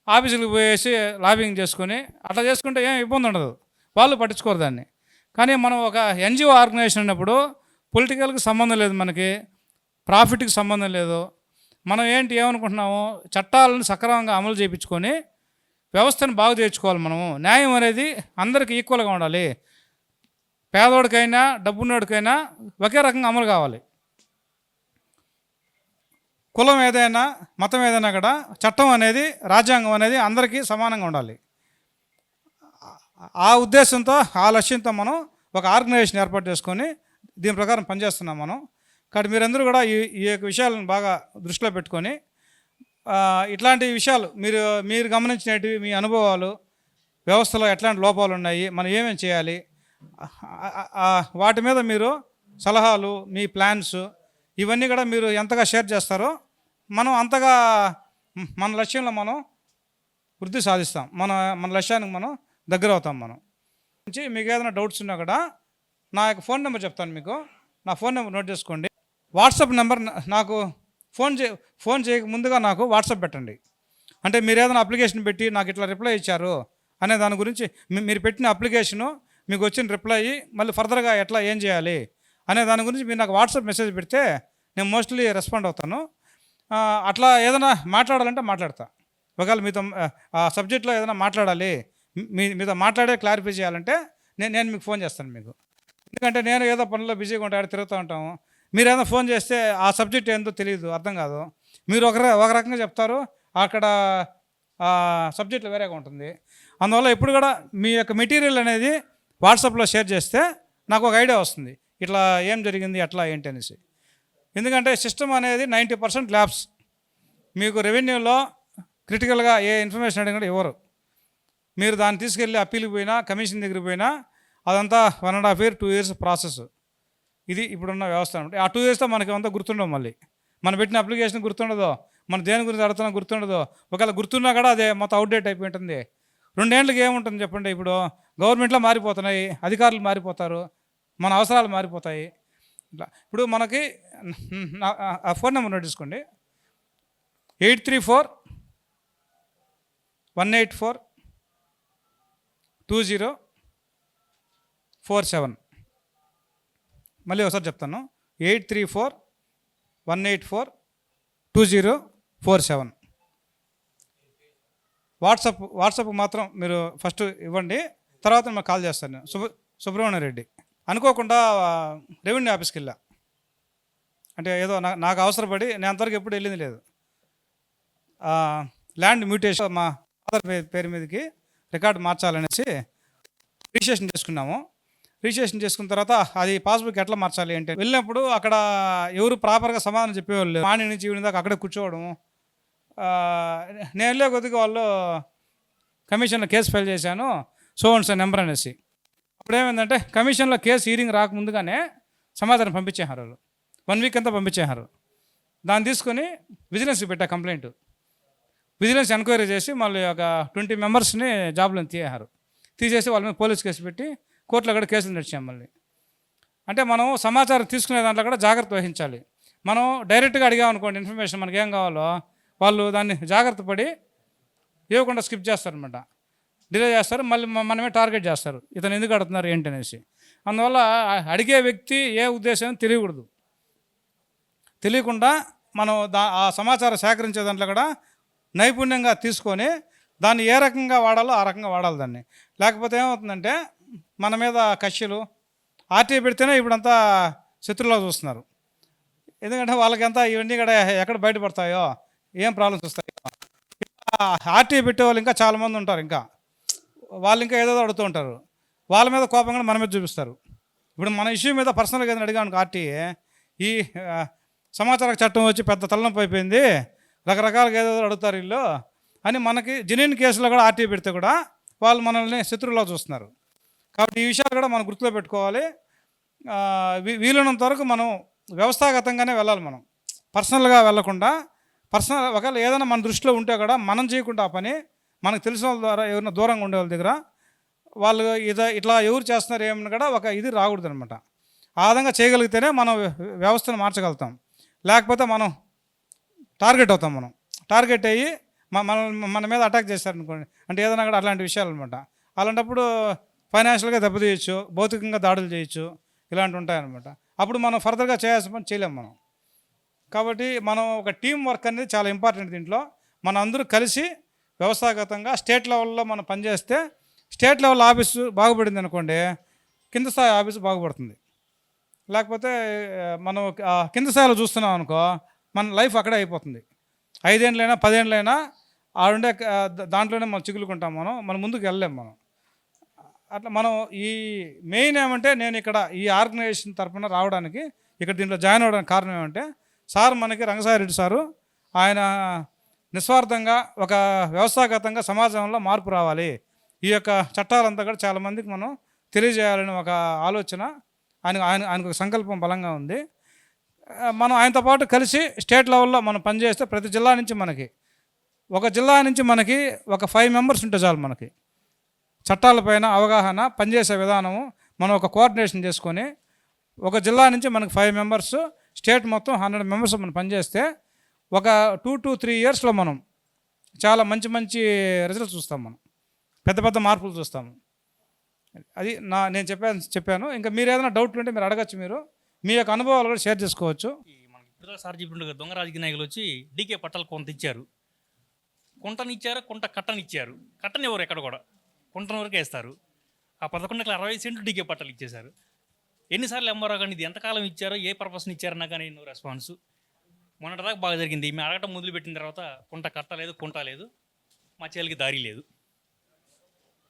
[SPEAKER 3] ఆఫీసులకు పోయేసి లాబింగ్ చేసుకొని అట్లా చేసుకుంటే ఏం ఇబ్బంది ఉండదు, వాళ్ళు పట్టించుకోరు దాన్ని. కానీ మనం ఒక ఎన్జిఓ ఆర్గనైజేషన్ ఉన్నప్పుడు పొలిటికల్కి సంబంధం లేదు, మనకి ప్రాఫిట్కి సంబంధం లేదు. మనం ఏమనుకుంటున్నాము, చట్టాలను సక్రమంగా అమలు చేయించుకొని వ్యవస్థను బాగు చేయించుకోవాలి. మనము న్యాయం అనేది అందరికీ ఈక్వల్గా ఉండాలి. పేదోడికైనా డబ్బున్నోడికైనా ఒకే రకంగా అమలు కావాలి. కులం ఏదైనా మతం ఏదైనా కూడా చట్టం అనేది రాజ్యాంగం అనేది అందరికీ సమానంగా ఉండాలి. ఆ ఉద్దేశంతో ఆ లక్ష్యంతో మనం ఒక ఆర్గనైజేషన్ ఏర్పాటు చేసుకొని దీని ప్రకారం పనిచేస్తున్నాం మనం. కాబట్టి మీరందరూ కూడా ఈ యొక్క విషయాలను బాగా దృష్టిలో పెట్టుకొని ఇట్లాంటి విషయాలు మీరు గమనించినవి, మీ అనుభవాలు, వ్యవస్థలో ఎట్లాంటి లోపాలు ఉన్నాయి, మనం ఏమేమి చేయాలి, వాటి మీద మీరు సలహాలు, మీ ప్లాన్స్ ఇవన్నీ కూడా మీరు ఎంతగా షేర్ చేస్తారో మనం అంతగా మన లక్ష్యంలో మనం వృద్ధి సాధిస్తాం, మన లక్ష్యానికి మనం దగ్గర అవుతాం. మనం మీకు ఏదైనా డౌట్స్ ఉన్నా కూడా నా యొక్క ఫోన్ నెంబర్ చెప్తాను మీకు, నా ఫోన్ నెంబర్ నోట్ చేసుకోండి. వాట్సాప్ నెంబర్ నాకు ఫోన్ చేయక ముందుగా నాకు వాట్సాప్ పెట్టండి. అంటే మీరు ఏదైనా అప్లికేషన్ పెట్టి నాకు ఇట్లా రిప్లై ఇచ్చారు అనే దాని గురించి, మీరు పెట్టిన అప్లికేషను మీకు వచ్చిన రిప్లై, మళ్ళీ ఫర్దర్గా ఎట్లా ఏం చేయాలి అనే దాని గురించి మీరు నాకు వాట్సాప్ మెసేజ్ పెడితే నేను మోస్ట్లీ రెస్పాండ్ అవుతాను. అట్లా ఏదైనా మాట్లాడాలంటే మాట్లాడతా. ఒకవేళ మీతో ఆ సబ్జెక్ట్లో ఏదైనా మాట్లాడాలి, మీతో మాట్లాడే క్లారిఫై చేయాలంటే నేను మీకు ఫోన్ చేస్తాను మీకు. ఎందుకంటే నేను ఏదో పనుల్లో బిజీగా ఉంటా, తిరుగుతూ ఉంటాము. మీరు ఏదైనా ఫోన్ చేస్తే ఆ సబ్జెక్ట్ ఏందో తెలియదు, అర్థం కాదు. మీరు ఒక రకంగా చెప్తారు, అక్కడ సబ్జెక్టులు వేరేగా ఉంటుంది. అందువల్ల ఎప్పుడు కూడా మీ యొక్క మెటీరియల్ అనేది వాట్సాప్లో షేర్ చేస్తే నాకు ఒక ఐడియా వస్తుంది, ఇట్లా ఏం జరిగింది అట్లా ఏంటి అనేసి. ఎందుకంటే సిస్టమ్ అనేది 90% ల్యాబ్స్. మీకు రెవెన్యూలో క్రిటికల్గా ఏ ఇన్ఫర్మేషన్ అడిగినా ఇవ్వరు. మీరు దాన్ని తీసుకెళ్ళి అప్పీల్కి పోయినా, కమిషన్ దగ్గరికి పోయినా అదంతా 1.5 years 2 years ప్రాసెస్. ఇది ఇప్పుడున్న వ్యవస్థ అనమాట. ఆ 2 yearsతో మనకి అంతా గుర్తుండవు. మళ్ళీ మనం పెట్టిన అప్లికేషన్ గుర్తుండదు, మన దేని గురించి అడుగుతున్నా గుర్తుండదు. ఒకవేళ గుర్తున్నా కూడా అదే మొత్తం అవుట్డేట్ అయిపోయి ఉంటుంది. 2 ఏళ్ళకి ఏముంటుంది చెప్పండి. ఇప్పుడు గవర్నమెంట్లో మారిపోతున్నాయి, అధికారులు మారిపోతారు, మన అవసరాలు మారిపోతాయి. ఇట్లా ఇప్పుడు మనకి ఆ ఫోన్ నెంబర్ నోట్ చేసుకోండి. 834-184-2047. మళ్ళీ ఒకసారి చెప్తాను, 834-184-2047. వాట్సాప్ మాత్రం మీరు ఫస్ట్ ఇవ్వండి, తర్వాత నేను కాల్ చేస్తాను. నేను సుబ్రహ్మణ్య రెడ్డి. అనుకోకుండా రెవెన్యూ ఆఫీస్కి వెళ్ళా, అంటే ఏదో నాకు అవసరపడి, నేను అంతవరకు ఎప్పుడు వెళ్ళింది లేదు. ల్యాండ్ మ్యూటేషన్ మా ఫాదర్ పేరు మీదకి రికార్డు మార్చాలనేసి రిజిస్ట్రేషన్ చేసుకున్నాము. రిజిస్ట్రేషన్ చేసుకున్న తర్వాత అది పాస్బుక్ ఎట్లా మార్చాలి అంటే వెళ్ళినప్పుడు అక్కడ ఎవరు ప్రాపర్గా సమాధానం చెప్పేవాళ్ళు. మార్నింగ్ నుంచి ఈవినింగ్ దాకా అక్కడే కూర్చోవడం. నేను వెళ్ళే కొద్దిగా వాళ్ళు కమిషన్లో కేసు ఫైల్ చేశాను సో నెంబర్ అనేసి. అప్పుడు ఏమైందంటే కమిషన్లో కేసు హీరింగ్ రాకముందుగానే సమాధానం పంపించేశారు వాళ్ళు. 1 వీక్ అంతా పంపించేశారు. దాన్ని తీసుకొని విజిలెన్స్కి పెట్టా కంప్లైంట్. విజిలెన్స్ ఎంక్వైరీ చేసి మళ్ళీ ఒక 20 మెంబర్స్ని జాబ్లో తీసేసి వాళ్ళ మీద పోలీస్ కేసు పెట్టి కోర్టులో కూడా కేసులు నడిచాం మళ్ళీ. అంటే మనం సమాచారం తీసుకునే దాంట్లో కూడా జాగ్రత్త వహించాలి. మనం డైరెక్ట్గా అడిగామనుకోండి ఇన్ఫర్మేషన్ మనకి ఏం కావాలో, వాళ్ళు దాన్ని జాగ్రత్త పడి ఇవ్వకుండా స్కిప్ చేస్తారనమాట, డిలే చేస్తారు, మళ్ళీ మనమే టార్గెట్ చేస్తారు, ఇతను ఎందుకు అడుగుతున్నారు ఏంటి అనేసి. అందువల్ల అడిగే వ్యక్తి ఏ ఉద్దేశం తెలియకూడదు. తెలియకుండా మనం ఆ సమాచారం సేకరించే దాంట్లో కూడా నైపుణ్యంగా తీసుకొని దాన్ని ఏ రకంగా వాడాలో ఆ రకంగా వాడాలి దాన్ని. లేకపోతే ఏమవుతుందంటే మన మీద కక్షలు ఆర్టీఐ పెడితేనే ఇప్పుడంతా శత్రువులా చూస్తున్నారు. ఎందుకంటే వాళ్ళకంతా ఇవన్నీ కూడా ఎక్కడ బయటపడతాయో, ఏం ప్రాబ్లమ్స్ వస్తాయో. ఆర్టీఐ పెట్టే వాళ్ళు ఇంకా చాలామంది ఉంటారు, ఇంకా వాళ్ళు ఇంకా ఏదో అడుగుతూ ఉంటారు. వాళ్ళ మీద కోపం కూడా మన మీద చూపిస్తారు. ఇప్పుడు మన ఇష్యూ మీద పర్సనల్గా ఏదైనా అడిగాను ఆర్టీఐ, ఈ సమాచార చట్టం వచ్చి పెద్ద తలనొప్పి అయిపోయింది, రకరకాలుగా ఏదో అడుగుతారు వీళ్ళు అని మనకి జెన్యూన్ కేసులో కూడా ఆర్టీఐ పెడితే కూడా వాళ్ళు మనల్ని శత్రువులా చూస్తున్నారు. కాబట్టి ఈ విషయాలు కూడా మనం గుర్తులో పెట్టుకోవాలి. వీలున్నంత వరకు మనం వ్యవస్థాగతంగానే వెళ్ళాలి. మనం పర్సనల్గా వెళ్ళకుండా, ఒకవేళ ఏదైనా మన దృష్టిలో ఉంటే కూడా మనం చేయకుండా ఆ పని మనకు తెలిసిన వాళ్ళ ద్వారా ఎవరైనా దూరంగా ఉండే వాళ్ళ దగ్గర వాళ్ళు ఇట్లా ఎవరు చేస్తున్నారు ఏమన్నా కూడా ఒక ఇది రాకూడదు అనమాట. ఆ విధంగా చేయగలిగితేనే మనం వ్యవస్థను మార్చగలుగుతాం. లేకపోతే మనం టార్గెట్ అవుతాం. మనం టార్గెట్ అయ్యి మన మీద అటాక్ చేస్తారనుకోండి, అంటే ఏదైనా కూడా అట్లాంటి విషయాలు అనమాట. అలాంటప్పుడు ఫైనాన్షియల్గా దెబ్బతీయచ్చు, భౌతికంగా దాడులు చేయొచ్చు, ఇలాంటివి ఉంటాయన్నమాట. అప్పుడు మనం ఫర్దర్గా చేయాల్సిన పని చేయలేము మనం. కాబట్టి మనం ఒక టీం వర్క్ అనేది చాలా ఇంపార్టెంట్. దీంట్లో మనం అందరూ కలిసి వ్యవస్థాగతంగా స్టేట్ లెవెల్లో మనం పనిచేస్తే స్టేట్ లెవెల్ ఆఫీసు బాగుపడింది అనుకోండి, కింద స్థాయి ఆఫీసు బాగుపడుతుంది. లేకపోతే మనం కింద స్థాయిలో చూస్తున్నాం అనుకో, మన లైఫ్ అక్కడే అయిపోతుంది. 5 ఏళ్ళైనా 10 ఏళ్ళైనా ఆడుండే దాంట్లోనే మనం చిగులుకుంటాం. మనం ముందుకు వెళ్ళలేము మనం. అట్లా మనం ఈ మెయిన్ ఏమంటే, నేను ఇక్కడ ఈ ఆర్గనైజేషన్ తరఫున రావడానికి, ఇక్కడ దీంట్లో జాయిన్ అవ్వడానికి కారణం ఏమంటే, సార్ మనకి రంగసాయిరెడ్డి సారు ఆయన నిస్వార్థంగా ఒక వ్యవస్థాగతంగా సమాజంలో మార్పు రావాలి, ఈ యొక్క చట్టాలంతా కూడా చాలామందికి మనం తెలియజేయాలని ఒక ఆలోచన ఆయనకు ఒక సంకల్పం బలంగా ఉంది. మనం ఆయనతో పాటు కలిసి స్టేట్ లెవెల్లో మనం పనిచేస్తే ప్రతి జిల్లా నుంచి ఒక జిల్లా నుంచి ఒక 5 మెంబర్స్ ఉంటే చాలు. మనకి చట్టాలపైన అవగాహన, పనిచేసే విధానము మనం ఒక కోఆర్డినేషన్ చేసుకొని, ఒక జిల్లా నుంచి మనకు 5 మెంబర్స్, స్టేట్ మొత్తం 100 మెంబర్స్ మనం పనిచేస్తే ఒక 2 to 3 ఇయర్స్లో మనం చాలా మంచి రిజల్ట్స్ చూస్తాం. మనం పెద్ద మార్పులు చూస్తాము. అది నేను చెప్పాను. ఇంకా మీరు ఏదైనా డౌట్లు ఉంటే మీరు అడగచ్చు. మీరు మీ యొక్క అనుభవాలు కూడా షేర్ చేసుకోవచ్చు.
[SPEAKER 4] మనకి ఇప్పుడు సార్ చెప్పినట్టు దొంగ రాజకీయ నాయకులు వచ్చి డీకే పట్టాలు కొంత ఇచ్చారు, కుంటనిచ్చారు, కట్టనిచ్చారు. కట్టనివ్వరు ఎక్కడ కూడా, కుంటన వరకు వేస్తారు. ఆ 11 ఎకరాల 60 సెంట్లు డీకే పట్టాలు ఇచ్చేశారు. ఎన్నిసార్లు ఎంఆర్ఓ కానీ ఇది ఎంతకాలం ఇచ్చారో, ఏ పర్పస్ని ఇచ్చారన్నా కానీ నో రెస్పాన్స్. మొన్నటిదాకా బాగా జరిగింది. మేము అడగటం మొదలుపెట్టిన తర్వాత కుంట లేదు, మా చేలకి దారి లేదు.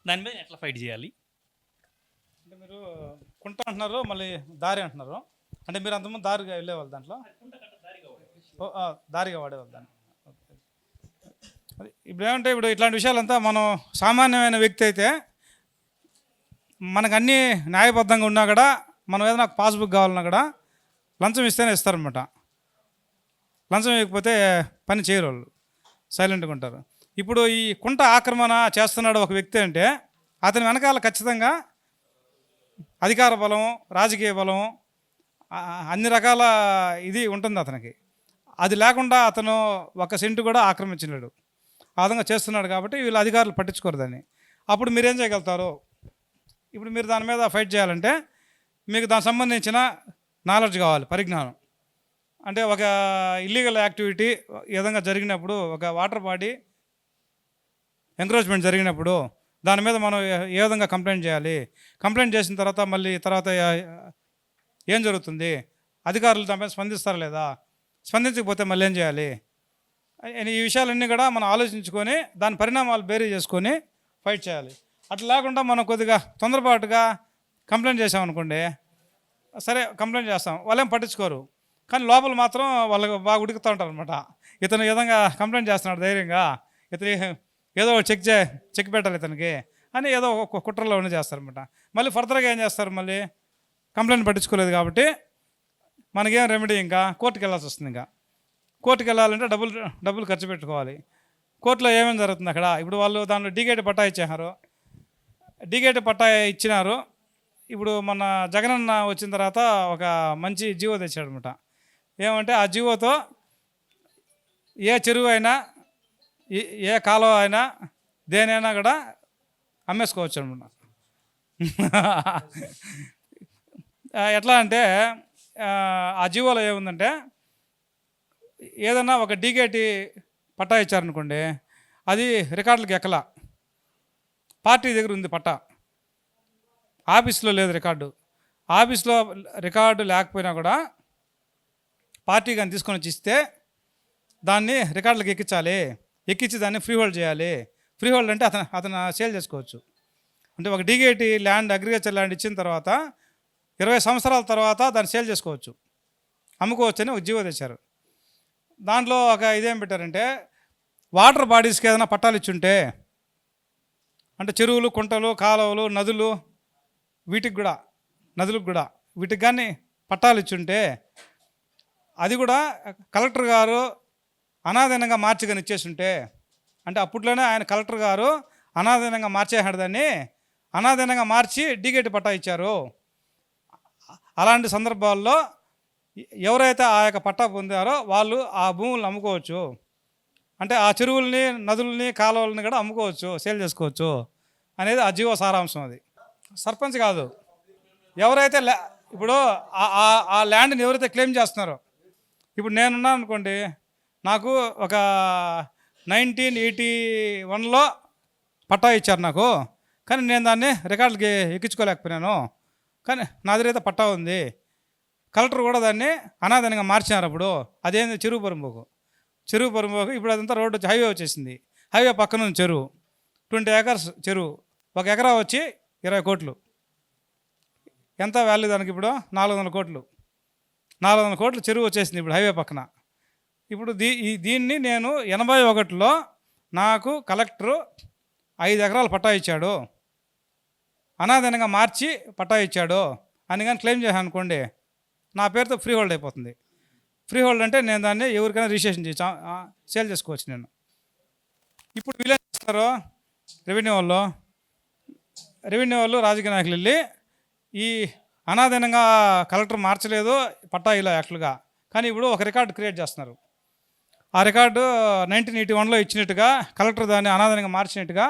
[SPEAKER 4] దాని మీద ఎట్లా ఫైట్ చేయాలి?
[SPEAKER 3] అంటే మీరు కుంట అంటున్నారు, మళ్ళీ దారి అంటున్నారు. అంటే మీరు అంతకుముందు దారిగా వెళ్ళేవాళ్ళు, దాంట్లో దారిగా వాడేవాళ్ళు దాన్ని. ఇప్పుడు ఏమంటే, ఇప్పుడు ఇట్లాంటి విషయాలంతా మనం సామాన్యమైన వ్యక్తి అయితే మనకు అన్నీ న్యాయబద్ధంగా ఉన్నా కూడా, మనం ఏదైనా పాస్బుక్ కావాలన్నా కూడా లంచం ఇస్తేనే ఇస్తారనమాట. లంచం ఇవ్వకపోతే పని చేయరు, వాళ్ళు సైలెంట్గా ఉంటారు. ఇప్పుడు ఈ కుంట ఆక్రమణ చేస్తున్నాడు ఒక వ్యక్తి అంటే, అతని వెనకాల ఖచ్చితంగా అధికార బలం, రాజకీయ బలం, అన్ని రకాల ఇది ఉంటుంది అతనికి. అది లేకుండా అతను ఒక సెంటు కూడా ఆక్రమించలేడు. ఆ విధంగా చేస్తున్నాడు కాబట్టి వీళ్ళు అధికారులు పట్టించుకోరు దాన్ని. అప్పుడు మీరేం చేయగలుగుతారు? ఇప్పుడు మీరు దాని మీద ఫైట్ చేయాలంటే మీకు దానికి సంబంధించిన నాలెడ్జ్ కావాలి, పరిజ్ఞానం. అంటే ఒక ఇల్లీగల్ యాక్టివిటీ ఈ విధంగా జరిగినప్పుడు, ఒక వాటర్ బాడీ ఎంక్రోచ్మెంట్ జరిగినప్పుడు దాని మీద మనం ఏ విధంగా కంప్లైంట్ చేయాలి, కంప్లైంట్ చేసిన తర్వాత మళ్ళీ ఏం జరుగుతుంది, అధికారులు దాని మీద స్పందిస్తారా లేదా, స్పందించకపోతే మళ్ళీ ఏం చేయాలి, ఈ విషయాలన్నీ కూడా మనం ఆలోచించుకొని దాని పరిణామాలు బేరీ చేసుకొని ఫైట్ చేయాలి. అట్లా లేకుండా మనం కొద్దిగా తొందరపాటుగా కంప్లైంట్ చేసామనుకోండి, సరే కంప్లైంట్ చేస్తాం, వాళ్ళేం పట్టించుకోరు, కానీ లోపల మాత్రం వాళ్ళకి బాగా ఉడుకుతూ ఉంటారు అనమాట. ఇతను ఈ విధంగా కంప్లైంట్ చేస్తున్నాడు ధైర్యంగా, ఇతను ఏదో చెక్ పెట్టాలి ఇతనికి అని ఏదో ఒక కుట్రలో ఉండి చేస్తారనమాట. మళ్ళీ ఫర్దర్గా ఏం చేస్తారు, మళ్ళీ కంప్లైంట్ పట్టించుకోలేదు కాబట్టి మనకేం రెమెడీ, ఇంకా కోర్టుకి వెళ్ళాల్సి వస్తుంది. ఇంకా కోర్టుకి వెళ్ళాలంటే డబ్బులు ఖర్చు పెట్టుకోవాలి. కోర్టులో ఏమేమి జరుగుతుంది అక్కడ? ఇప్పుడు వాళ్ళు దానిలో డీగేట్ పట్టా ఇచ్చారు, డీగేట్ పట్టా ఇచ్చినారు. ఇప్పుడు మన జగనన్న వచ్చిన తర్వాత ఒక మంచి జీవో తెచ్చాడు అనమాట. ఏమంటే ఆ జీవోతో ఏ చెరువు అయినా ఏ కాలువ అయినా దేనైనా కూడా అమ్మేసుకోవచ్చు అనమాట. ఎట్లా అంటే ఆ జీవోలో ఏముందంటే, ఏదన్నా ఒక డీగేటి పట్టా ఇచ్చారనుకోండి, అది రికార్డులకు ఎక్కలా, పార్టీ దగ్గర ఉంది పట్టా, ఆఫీస్లో లేదు రికార్డు. ఆఫీస్లో రికార్డు లేకపోయినా కూడా పార్టీ కానీ తీసుకొని వచ్చి ఇస్తే దాన్ని రికార్డులకు ఎక్కించి దాన్ని ఫ్రీ హోల్డ్ చేయాలి. ఫ్రీ హోల్డ్ అంటే అతను సేల్ చేసుకోవచ్చు. అంటే ఒక డీగేటి ల్యాండ్, అగ్రికల్చర్ ల్యాండ్ ఇచ్చిన తర్వాత 20 సంవత్సరాల తర్వాత దాన్ని సేల్ చేసుకోవచ్చు, అమ్ముకోవచ్చు అని ఒక జీవో తెచ్చారు. దాంట్లో ఒక ఇదేం పెట్టారంటే, వాటర్ బాడీస్కి ఏదైనా పట్టాలు ఇచ్చుంటే, అంటే చెరువులు, కుంటలు, కాలువలు, వీటికి కూడా వీటికి కానీ పట్టాలు ఇచ్చుంటే, అది కూడా కలెక్టర్ గారు అనాధీనంగా మార్చి కానీ ఇచ్చేస్తుంటే, అంటే అప్పట్లోనే ఆయన కలెక్టర్ గారు అనాధీనంగా మార్చేసాడు, దాన్ని అనాధీనంగా మార్చి డీగేటి పట్టా ఇచ్చారు. అలాంటి సందర్భాల్లో ఎవరైతే ఆ యొక్క పట్టా పొందారో వాళ్ళు ఆ భూములను అమ్ముకోవచ్చు. అంటే ఆ చెరువుల్ని, నదుల్ని, కాలువలని కూడా అమ్ముకోవచ్చు, సేల్ చేసుకోవచ్చు అనేది ఆ జీవో సారాంశం. అది సర్పంచ్ కాదు, ఎవరైతే ఇప్పుడు ఆ ల్యాండ్ని ఎవరైతే క్లెయిమ్ చేస్తున్నారో, ఇప్పుడు నేనున్నాను అనుకోండి, నాకు ఒక 1981లో పట్టా ఇచ్చారు నాకు, కానీ నేను దాన్ని రికార్డులకి ఎక్కించుకోలేకపోయినాను, కానీ నా దగ్గర అయితే పట్టా ఉంది. కలెక్టర్ కూడా దాన్ని అనాధనంగా మార్చినారు. అప్పుడు అదేంది చెరువు పరంబోకు ఇప్పుడు అదంతా రోడ్డు వచ్చి హైవే వచ్చేసింది. హైవే పక్కన ఉంది చెరువు, 20 acres చెరువు, 1 ఎకరా వచ్చి 20 కోట్లు. ఎంత వాల్యూ దానికి? ఇప్పుడు 400 కోట్లు. 400 కోట్లు చెరువు వచ్చేసింది ఇప్పుడు హైవే పక్కన. ఇప్పుడు దీన్ని నేను 81లో నాకు కలెక్టరు 5 ఎకరాలు పట్టా ఇచ్చాడు, అనాధనంగా మార్చి పట్టా ఇచ్చాడు అని కానీ క్లెయిమ్ చేశాను అనుకోండి, నా పేరుతో ఫ్రీ హోల్డ్ అయిపోతుంది. ఫ్రీ హోల్డ్ అంటే నేను దాన్ని ఎవరికైనా రిజిస్ట్రేషన్ చేసి సేల్ చేసుకోవచ్చు నేను. ఇప్పుడు వీళ్ళు ఏం చేస్తారు, రెవెన్యూ వాళ్ళు రాజకీయ నాయకులు వెళ్ళి ఈ అనాధీనంగా కలెక్టర్ మార్చలేదు పట్టా ఇలా యాక్చువల్గా, కానీ ఇప్పుడు ఒక రికార్డు క్రియేట్ చేస్తున్నారు. ఆ రికార్డు 1981లో ఇచ్చినట్టుగా, కలెక్టర్ దాన్ని అనాధనంగా మార్చినట్టుగా,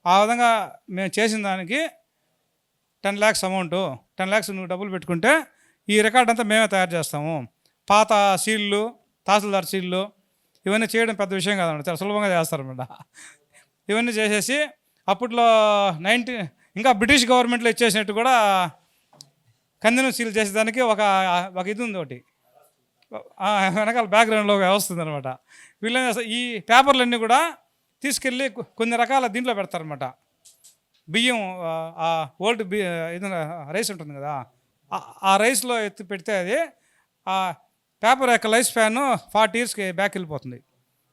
[SPEAKER 3] ఆ విధంగా మేము చేసిన దానికి 10 lakhs అమౌంట్, 10 lakhs నువ్వు డబ్బులు పెట్టుకుంటే ఈ రికార్డ్ అంతా మేమే తయారు చేస్తాము. పాత సీళ్ళు, తహసీల్దార్ సీళ్ళు ఇవన్నీ చేయడం పెద్ద విషయం కాదన్నమాట, చాలా సులభంగా చేస్తారన్నమాట. ఇవన్నీ చేసేసి అప్పట్లో ఇంకా బ్రిటిష్ గవర్నమెంట్లో ఇచ్చేసినట్టు కూడా కందెనం సీల్ చేసేదానికి ఒక ఇది ఉంది, ఒకటి వెనకాల బ్యాక్గ్రౌండ్లో వ్యవస్థ ఉంది అనమాట. వీళ్ళని ఈ పేపర్లన్నీ కూడా తీసుకెళ్ళి కొన్ని రకాల దీంట్లో పెడతారనమాట. బియ్యం, ఆ ఓల్డ్ ఇది రైస్ ఉంటుంది కదా, ఆ రైస్లో ఎత్తి పెడితే అది ఆ పేపర్ యొక్క లైఫ్ స్పాన్ 40 yearsకి బ్యాక్ వెళ్ళిపోతుంది.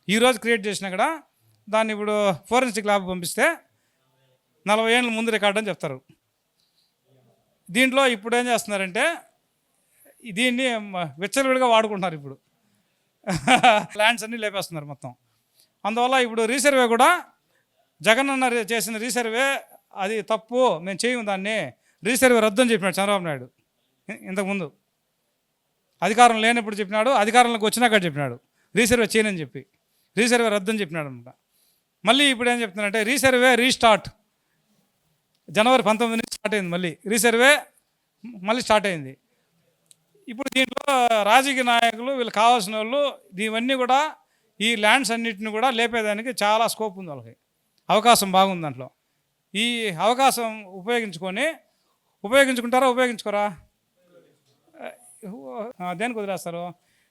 [SPEAKER 3] ఈరోజు క్రియేట్ చేసినా కూడా దాన్ని ఇప్పుడు ఫోరెన్సిక్ ల్యాబ్ పంపిస్తే 40 ఏళ్ళ ముందు రికార్డు అని చెప్తారు. దీంట్లో ఇప్పుడు ఏం చేస్తున్నారంటే దీన్ని విచ్చలవిడిగా వాడుకుంటున్నారు. ఇప్పుడు ల్యాండ్స్ అన్నీ లేపేస్తున్నారు మొత్తం. అందువల్ల ఇప్పుడు రీసర్వే కూడా జగనన్న చేసిన రీసర్వే అది తప్పు, మేము చేయము దాన్ని, రీసర్వే రద్దు అని చెప్పినాడు చంద్రబాబు నాయుడు ఇంతకుముందు. అధికారం లేనప్పుడు చెప్పినాడు, అధికారంలోకి వచ్చినాక చెప్పినాడు రీసర్వే చేయనని చెప్పి, రీసర్వే రద్దని చెప్పినాడు అనమాట. మళ్ళీ ఇప్పుడు ఏం చెప్తున్నాడంటే రీసర్వే రీస్టార్ట్, జనవరి 19 నుంచి స్టార్ట్ అయింది, మళ్ళీ రీసర్వే మళ్ళీ స్టార్ట్ అయింది. ఇప్పుడు దీంట్లో రాజకీయ నాయకులు వీళ్ళు కావాల్సిన వాళ్ళు ఇవన్నీ కూడా ఈ ల్యాండ్స్ అన్నిటిని కూడా లేపేదానికి చాలా స్కోప్ ఉంది, వాళ్ళకి అవకాశం బాగుంది. దాంట్లో ఈ అవకాశం ఉపయోగించుకుంటారా ఉపయోగించుకోరా? దేనికి వదిలేస్తారు?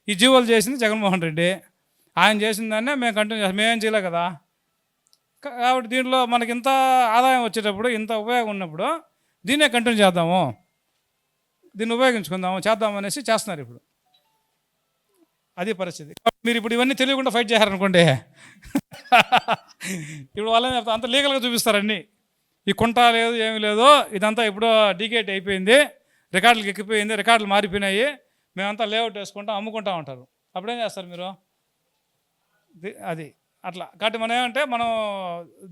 [SPEAKER 3] ఈ జీవోలు చేసింది జగన్మోహన్ రెడ్డి, ఆయన చేసిన దాన్నే మేము కంటిన్యూ చేస్తాం, మేమేం చేయలే కదా. కాబట్టి దీంట్లో మనకి ఇంత ఆదాయం వచ్చేటప్పుడు, ఇంత ఉపయోగం ఉన్నప్పుడు దీన్నే కంటిన్యూ చేద్దాము, దీన్ని ఉపయోగించుకుందాము, చేద్దామనేసి చేస్తున్నారు ఇప్పుడు. అది పరిస్థితి. మీరు ఇప్పుడు ఇవన్నీ తెలియకుండా ఫైట్ చేశారనుకోండి ఇప్పుడు వాళ్ళని అంత లీగల్గా చూపిస్తారన్నీ, ఈ కుంట లేదు ఏమీ లేదు, ఇదంతా ఇప్పుడు డీకేట్ అయిపోయింది, రికార్డులకు ఎక్కిపోయింది, రికార్డులు మారిపోయినాయి, మేమంతా లేఅవుట్ వేసుకుంటాం అమ్ముకుంటా ఉంటారు. అప్పుడేం చేస్తారు మీరు? అది అట్లా. కాబట్టి మనం ఏమంటే మనం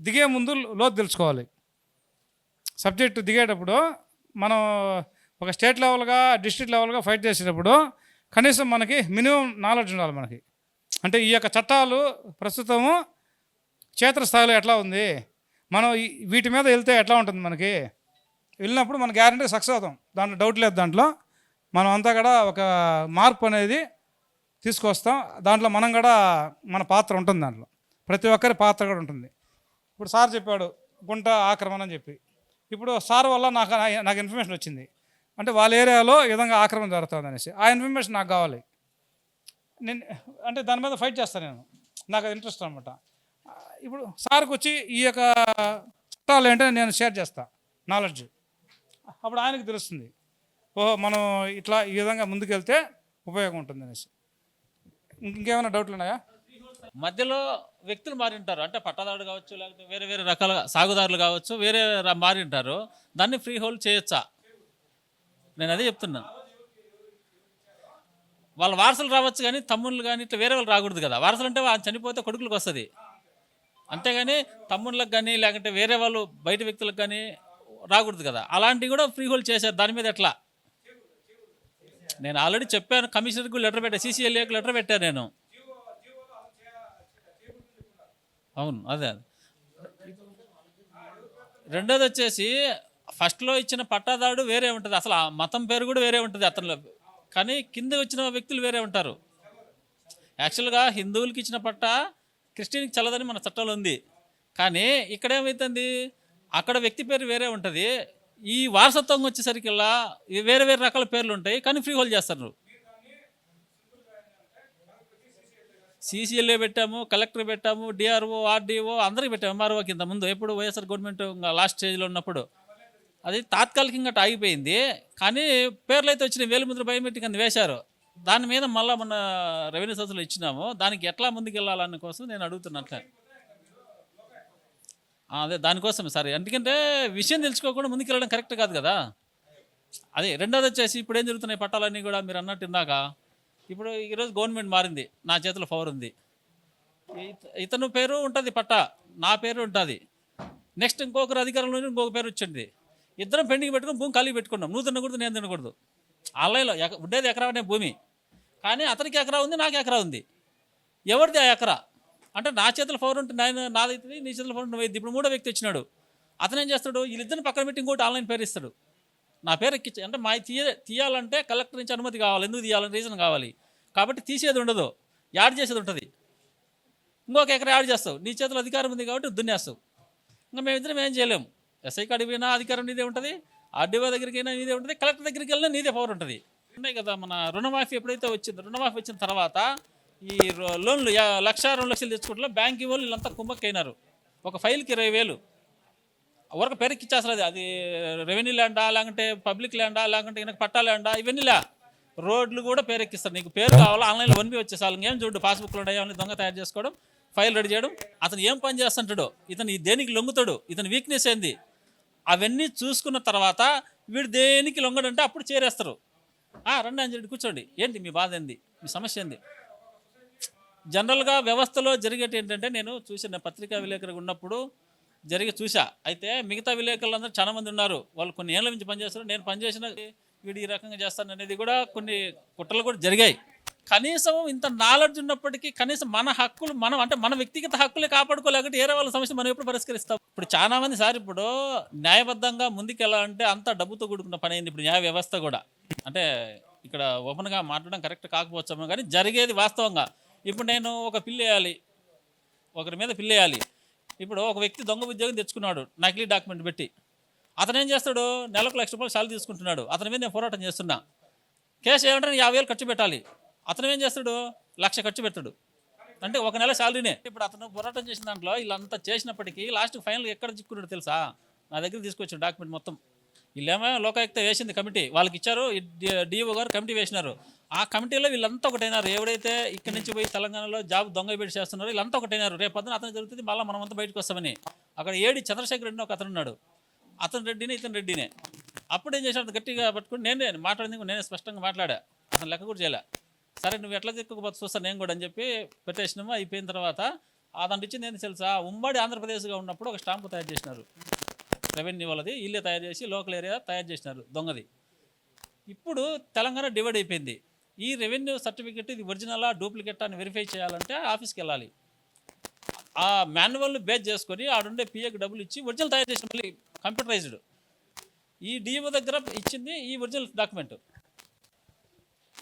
[SPEAKER 3] దిగే ముందు లోతు తెలుసుకోవాలి. సబ్జెక్టు దిగేటప్పుడు మనం ఒక స్టేట్ లెవెల్గా డిస్ట్రిక్ట్ లెవెల్గా ఫైట్ చేసేటప్పుడు కనీసం మనకి మినిమం నాలెడ్జ్ ఉండాలి మనకి. అంటే ఈ యొక్క చట్టాలు ప్రస్తుతము క్షేత్రస్థాయిలో ఎట్లా ఉంది, మనం వీటి మీద వెళ్తే ఎట్లా ఉంటుంది, మనకి వెళ్ళినప్పుడు మన గ్యారంటీ సక్సెస్ అవుతాం, దాంట్లో డౌట్ లేదు. దాంట్లో మనం అంతా కూడా ఒక మార్పు అనేది తీసుకొస్తాం, దాంట్లో మనం కూడా మన పాత్ర ఉంటుంది, దాంట్లో ప్రతి ఒక్కరి పాత్ర కూడా ఉంటుంది. ఇప్పుడు సార్ చెప్పాడు గుంట ఆక్రమణ అని చెప్పి, ఇప్పుడు సార్ వల్ల నాకు ఇన్ఫర్మేషన్ వచ్చింది, అంటే వాళ్ళ ఏరియాలో ఈ విధంగా ఆక్రమణ జరుగుతుంది అనేసి. ఆ ఇన్ఫర్మేషన్ నాకు కావాలి, నేను అంటే దాని మీద ఫైట్ చేస్తాను, నేను నాకు అది ఇంట్రెస్ట్ అనమాట. ఇప్పుడు సార్కి వచ్చి ఈ యొక్క చట్టాలు ఏంటో నేను షేర్ చేస్తాను నాలెడ్జ్, అప్పుడు ఆయనకు తెలుస్తుంది, ఓహో మనం ఇట్లా ఈ విధంగా ముందుకెళ్తే ఉపయోగం ఉంటుంది అనేసి. ఇంకేమైనా డౌట్లు ఉన్నాయా?
[SPEAKER 5] మధ్యలో వ్యక్తులు మారి ఉంటారు, అంటే పట్టాదారుడు కావచ్చు, లేకపోతే వేరే వేరే రకాల సాగుదారులు కావచ్చు, వేరే మారి ఉంటారు. దాన్ని ఫ్రీ హోల్డ్ చేయొచ్చా? నేను అదే చెప్తున్నాను. వాళ్ళ వారసులు రావచ్చు కానీ తమ్ముళ్ళు కానీ ఇట్లా వేరే వాళ్ళు రాకూడదు కదా. వారసులు అంటే వాళ్ళు చనిపోతే కొడుకులకు వస్తుంది, అంతేగాని తమ్ముళ్ళకి కానీ లేకుంటే వేరే వాళ్ళు బయట వ్యక్తులకు కానీ రాకూడదు కదా. అలాంటివి కూడా ఫ్రీ హోల్డ్ చేశారు. దాని మీద ఎట్లా? నేను ఆల్రెడీ చెప్పాను, కమిషనర్కి లెటర్ పెట్టాను, CCLAకు లెటర్ పెట్టాను నేను. అవును, అదే. రెండోది వచ్చేసి ఫస్ట్లో ఇచ్చిన పట్టాదారుడు వేరే ఉంటుంది, అసలు ఆ మతం పేరు కూడా వేరే ఉంటుంది అతనిలో, కానీ కింద వచ్చిన వ్యక్తులు వేరే ఉంటారు. యాక్చువల్గా హిందువులకి ఇచ్చిన పట్టా క్రిస్టియన్కి చల్లదని మన చట్టంలో ఉంది, కానీ ఇక్కడ ఏమవుతుంది, అక్కడ వ్యక్తి పేరు వేరే ఉంటుంది. ఈ వారసత్వం వచ్చేసరికి వేరే వేరే రకాల పేర్లు ఉంటాయి, కానీ ఫ్రీ హోల్డ్ చేస్తారు. CCLA పెట్టాము, కలెక్టర్ పెట్టాము, DRO, RDO అందరికి పెట్టాము, MRO కింద ముందు ఎప్పుడు వైఎస్ఆర్ గవర్నమెంట్ లాస్ట్ స్టేజ్లో ఉన్నప్పుడు. అది తాత్కాలికంగా ఆగిపోయింది, కానీ పేర్లు అయితే వచ్చినాయి, వేలిముద్ర బయోమెట్రిక్ అని వేశారు. దాని మీద మళ్ళీ మన రెవెన్యూ సంస్థలు ఇచ్చినాము. దానికి ఎట్లా ముందుకు వెళ్ళాలన్న కోసం నేను అడుగుతున్నట్లే. అదే దానికోసం సార్, ఎందుకంటే విషయం తెలుసుకోకుండా ముందుకు వెళ్ళడం కరెక్ట్ కాదు కదా. అదే. రెండోది వచ్చేసి ఇప్పుడు ఏం జరుగుతున్నాయి పట్టాలన్నీ కూడా మీరు అన్నట్టు ఇందాక, ఇప్పుడు ఈరోజు గవర్నమెంట్ మారింది, నా చేతిలో పవర్ ఉంది, ఇతను పేరు ఉంటుంది పట్టా, నా పేరు ఉంటుంది, నెక్స్ట్ ఇంకొకరు అధికారంలో ఇంకొక పేరు వచ్చింది, ఇద్దరం పెండింగ్ పెట్టుకుని భూమి ఖాళీ పెట్టుకున్నాం, నువ్వు తినకూడదు నేను తినకూడదు. ఆన్లైన్లో ఉండేది ఎకరా అనే భూమి, కానీ అతనికి ఎకరా ఉంది, నాకు ఎకరా ఉంది. ఎవరిది ఆ ఎకరా అంటే నా చేతుల పవర్ ఉంటే నాదైతుంది, నీ చేతుల పవర్ నువ్వు. ఇప్పుడు మూడో వ్యక్తి వచ్చినాడు, అతను ఏం చేస్తాడు, వీళ్ళిద్దరిని పక్కన పెట్టి ఇంకోటి ఆన్లైన్ పేరు ఇస్తాడు, నా పేరు ఎక్కించి. అంటే మా తీయాలంటే కలెక్టర్ నుంచి అనుమతి కావాలి, ఎందుకు తీయాలని రీజన్ కావాలి. కాబట్టి తీసేది ఉండదు, యాడ్ చేసేది ఉంటుంది. ఇంకొక ఎకరా యాడ్ చేస్తావు, నీ చేతుల అధికారం ఉంది కాబట్టి దున్నేస్తావు. ఇంకా మేమిద్దరం ఏం చేయలేము. ఎస్ఐకి అడిగినా అధికారం నీదే ఉంటుంది, RDO దగ్గరికి అయినా నీదే ఉంటుంది, కలెక్టర్ దగ్గరికి వెళ్ళినా నీదే పవర్ ఉంటుంది. ఉన్నాయి కదా. మన రుణమాఫీ ఎప్పుడైతే వచ్చిందో, రుణమాఫీ వచ్చిన తర్వాత ఈ లోన్లు 1,00,000-2,00,000 తెచ్చుకుంటే బ్యాంక్ వాళ్ళు వీళ్ళంతా కుమ్మక్కైనారు. ఒక ఫైల్కి 20,000 వరకు పేరుకి ఇచ్చేస్తారు. అది రెవెన్యూ ల్యాండా, లేకుంటే పబ్లిక్ ల్యాండా, లేకుంటే ఈయనకు పట్టా ల్యాండా, ఇవన్నీలా. రోడ్లు కూడా పేరెక్కిస్తారు. నీకు పేరు కావాలా, ఆన్లైన్లో 1B వచ్చేసాలి. ఇంకేం చూడు, పాస్బుక్లో అవన్నీ దొంగ తయారు చేసుకోవడం, ఫైల్ రెడీ చేయడం. అతను ఏం పని చేస్తుంటాడో, ఇతను దేనికి లొంగుతాడు, ఇతని వీక్నెస్ ఏంది, అవన్నీ చూసుకున్న తర్వాత వీడు దేనికి లొంగడంటే అప్పుడు చేరేస్తారు. రండి అని చెప్పి కూర్చోండి, ఏంటి మీ బాధ ఏంది, మీ సమస్య ఏంది. జనరల్గా వ్యవస్థలో జరిగేటి ఏంటంటే, నేను చూసిన పత్రికా విలేకరుగా ఉన్నప్పుడు చూసా. అయితే మిగతా విలేకరులందరూ చాలా మంది ఉన్నారు, వాళ్ళు కొన్ని ఏళ్ళ నుంచి పనిచేస్తారు. నేను పనిచేసిన వీడు ఈ రకంగా చేస్తాను అనేది కూడా కొన్ని కుట్రలు కూడా జరిగాయి. కనీసం ఇంత నాలెడ్జ్ ఉన్నప్పటికీ కనీసం మన హక్కులు మనం అంటే మన వ్యక్తిగత హక్కులే కాపాడుకోలేకపోతే ఏరే వాళ్ళ సమస్య మనం ఎప్పుడు పరిష్కరిస్తాం? ఇప్పుడు చాలా మంది సార్ ఇప్పుడు న్యాయబద్ధంగా ముందుకెళ్ళాలంటే అంత డబ్బుతో కూడుకున్న పని అయింది ఇప్పుడు న్యాయ వ్యవస్థ కూడా. అంటే ఇక్కడ ఓపెన్గా మాట్లాడడం కరెక్ట్ కాకపోవచ్చాము కానీ జరిగేది వాస్తవంగా. ఇప్పుడు నేను ఒక పిల్లి వేయాలి, ఒకరి మీద పిల్లి వేయాలి. ఇప్పుడు ఒక వ్యక్తి దొంగ ఉద్యోగం తెచ్చుకున్నాడు నకిలీ డాక్యుమెంట్ పెట్టి. అతను ఏం చేస్తాడు, నెలకు ₹1,00,000 శాలరీ తీసుకుంటున్నాడు. అతని మీద నేను పోరాటం చేస్తున్నా, కేసు ఏమంటే 50,000 ఖర్చు పెట్టాలి. అతను ఏం చేస్తాడు, 1,00,000 ఖర్చు పెట్టాడు. అంటే ఒక నెల శాలరీనే. ఇప్పుడు అతను పోరాటం చేసిన దాంట్లో వీళ్ళంతా చేసినప్పటికీ లాస్ట్ ఫైనల్ ఎక్కడ చిక్కున్నాడు తెలుసా? నా దగ్గర తీసుకొచ్చాడు డాక్యుమెంట్ మొత్తం. వీళ్ళేమో లోకాయుక్త వేసింది కమిటీ, వాళ్ళకి ఇచ్చారు, డిఓ గారు కమిటీ వేసినారు. ఆ కమిటీలో వీళ్ళంతా ఒకటైనారు. ఎవడైతే ఇక్కడి నుంచి పోయి తెలంగాణలో జాబ్ దొంగ పెట్టి చేస్తున్నారో వీళ్ళంతా ఒకటైనారు. రేపు పొద్దున అతను జరుగుతుంది, మళ్ళీ మనమంతా బయటకు వస్తామని. అక్కడ ఏడి చంద్రశేఖర్ రెడ్డి ఒక అతను ఉన్నాడు, అతను రెడ్డినే ఇతను రెడ్డినే. అప్పుడు ఏం చేశాడు, గట్టిగా పట్టుకుని నేనే మాట్లాడింది, నేనే స్పష్టంగా మాట్లాడా, అతను లెక్క కూడా చేయలే. సరే నువ్వు ఎట్లా చెక్కుపోతే చూస్తాను నేను కూడా అని చెప్పి పెట్టేసినాము. అయిపోయిన తర్వాత అతను ఇచ్చింది ఏంటి తెలుసా, ఉమ్మడి ఆంధ్రప్రదేశ్గా ఉన్నప్పుడు ఒక స్టాంపు తయారు చేసినారు, రెవెన్యూ వాళ్ళది, ఇల్లే తయారు చేసి లోకల్ ఏరియా తయారు చేసినారు దొంగది. ఇప్పుడు తెలంగాణ డివైడ్ అయిపోయింది. ఈ రెవెన్యూ సర్టిఫికెట్ ఇది ఒరిజినలా డూప్లికేట్ అని వెరిఫై చేయాలంటే ఆఫీస్కి వెళ్ళాలి. ఆ మాన్యువల్ని బేస్ చేసుకొని ఆడుండే పిఏకి డబ్బులు ఇచ్చి ఒరిజినల్ తయారు చేసిన మళ్ళీ కంప్యూటరైజ్డ్. ఈ డిఓ దగ్గర ఇచ్చింది ఈ ఒరిజినల్ డాక్యుమెంట్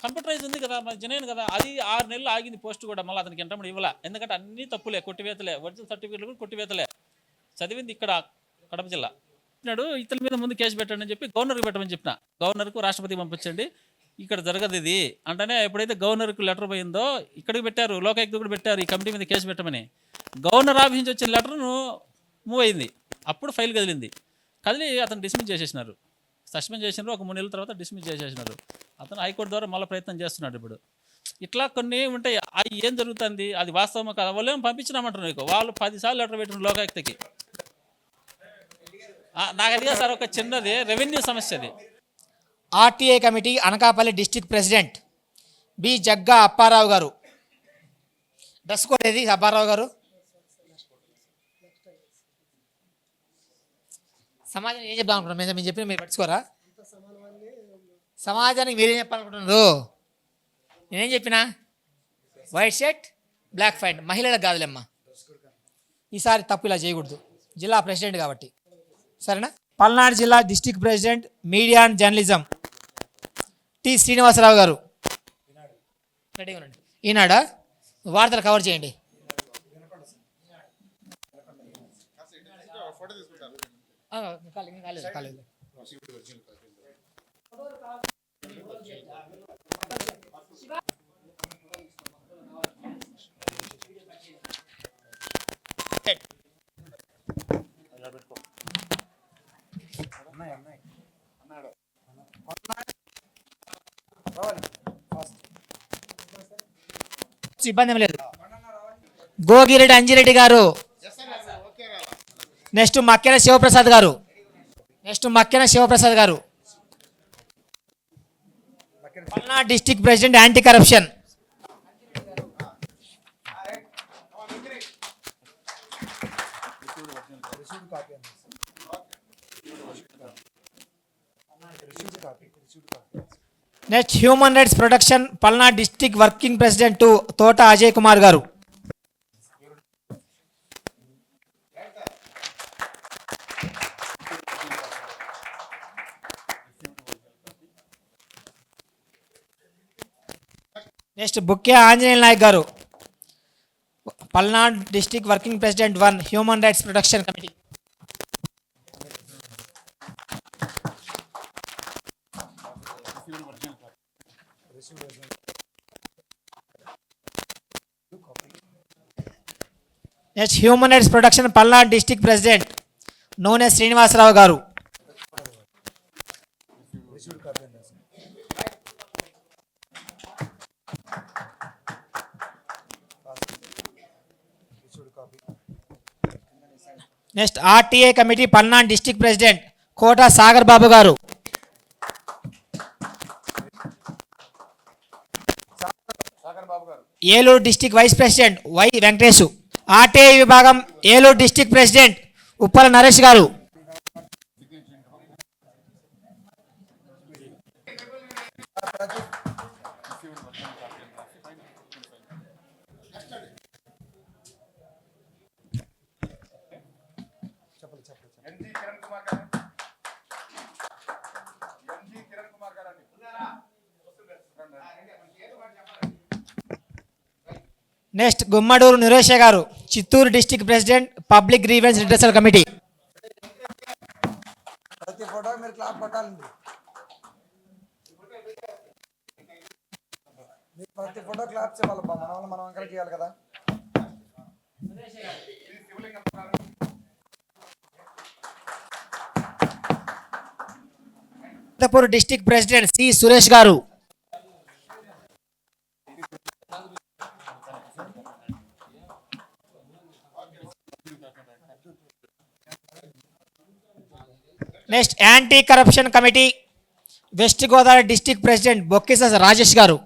[SPEAKER 5] కంప్యూటరైజ్ ఉంది కదా, మరి జనైన్ కదా. అది 6 నెలలు ఆగింది పోస్ట్ కూడా, మళ్ళీ అతనికి ఎంటప్పుడు ఇవ్వాల. ఎందుకంటే అన్నీ తప్పులే, కొట్టివేతలే, ఒరిజినల్ సర్టిఫికెట్లు కూడా కొట్టివేతలే. చదివింది ఇక్కడ కడప జిల్లా. ఇతని మీద ముందు కేసు పెట్టండి అని చెప్పి గవర్నర్కి పెట్టమని చెప్పిన. గవర్నర్కు రాష్ట్రపతికి పంపించండి, ఇక్కడ జరగదు ఇది అంటేనే. ఎప్పుడైతే గవర్నర్కు లెటర్ పోయిందో ఇక్కడికి పెట్టారు, లోకాయుక్త కూడా పెట్టారు ఈ కమిటీ మీద కేసు పెట్టమని. గవర్నర్ ఆఫీస్ నుంచి వచ్చిన లెటర్ను మూవ్ అయింది. అప్పుడు ఫైల్ కదిలింది, కదిలి అతను డిస్మిస్ చేసేసినారు, సస్పెండ్ చేసినారు. ఒక 3 నెలల తర్వాత డిస్మిస్ చేసేసినారు. అతను హైకోర్టు ద్వారా మళ్ళీ ప్రయత్నం చేస్తున్నాడు. ఇప్పుడు ఇట్లా కొన్ని ఉంటాయి. అది ఏం జరుగుతుంది, అది వాస్తవమా కదా, వాళ్ళు ఏమో పంపించినామంటారు నీకు. వాళ్ళు 10 సార్లు లెటర్ పెట్టిన లోకాయుక్తకి. నాకు అదిగా సార్ ఒక చిన్నది రెవెన్యూ సమస్యది.
[SPEAKER 2] RTA committee Anakapalli district president B Jagga Apparao garu. Dress code ఏది అప్పారావు గారు? సమాజం ఏం చెప్దాం అనుకుంటున్నారు? మీరు చెప్పిన మీరు పట్టుకోరా? సమాజానికి మీరేం చెప్పాలనుకుంటున్నారు? నేనేం చెప్పినా, వైట్ షర్ట్ బ్లాక్ ప్యాంట్ మహిళలకు కాదులేమ్మా. ఈసారి తప్పు ఇలా చేయకూడదు, జిల్లా ప్రెసిడెంట్ కాబట్టి, సరేనా? పల్నాడు జిల్లా district president media and journalism T Srinivasarao గారు. రెడీగా ఉండండి. ఈనాడా వార్తలు కవర్ చేయండి. కాలేదు. ఇబ్బంది ఏం లేదు. గోగిరెడ్డి అంజిరెడ్డి గారు. Next Makkena Sivaprasad garu. Palnadu district president anti corruption. Next human rights protection Palnadu district working president Thota Ajay Kumar garu. Next Bukke Anjaneya Nayak garu, Palnadu district working president 1 human rights protection committee. Next human rights protection Palnadu district president Nune Srinivasarao garu. Next RTA committee Palnadu district president Kota Sagar Babu garu. Eluru district vice president Y Venkatesu. RTI విభాగం Eluru district president Uppala Naresh garu. Next Gummadur Naresh గారు, Chittoor district president, public grievance redressal committee.
[SPEAKER 6] ప్రతి photo మీరు clap కొట్టాలండి. మీరు ప్రతి photo clap చేయాలి. మన వాళ్ళు మనం అంకల్ చేయాలి కదా.
[SPEAKER 2] Anantapuram district president C Suresh garu. Next anti corruption committee, west Godavari district president Bokkisa Rajesh garu.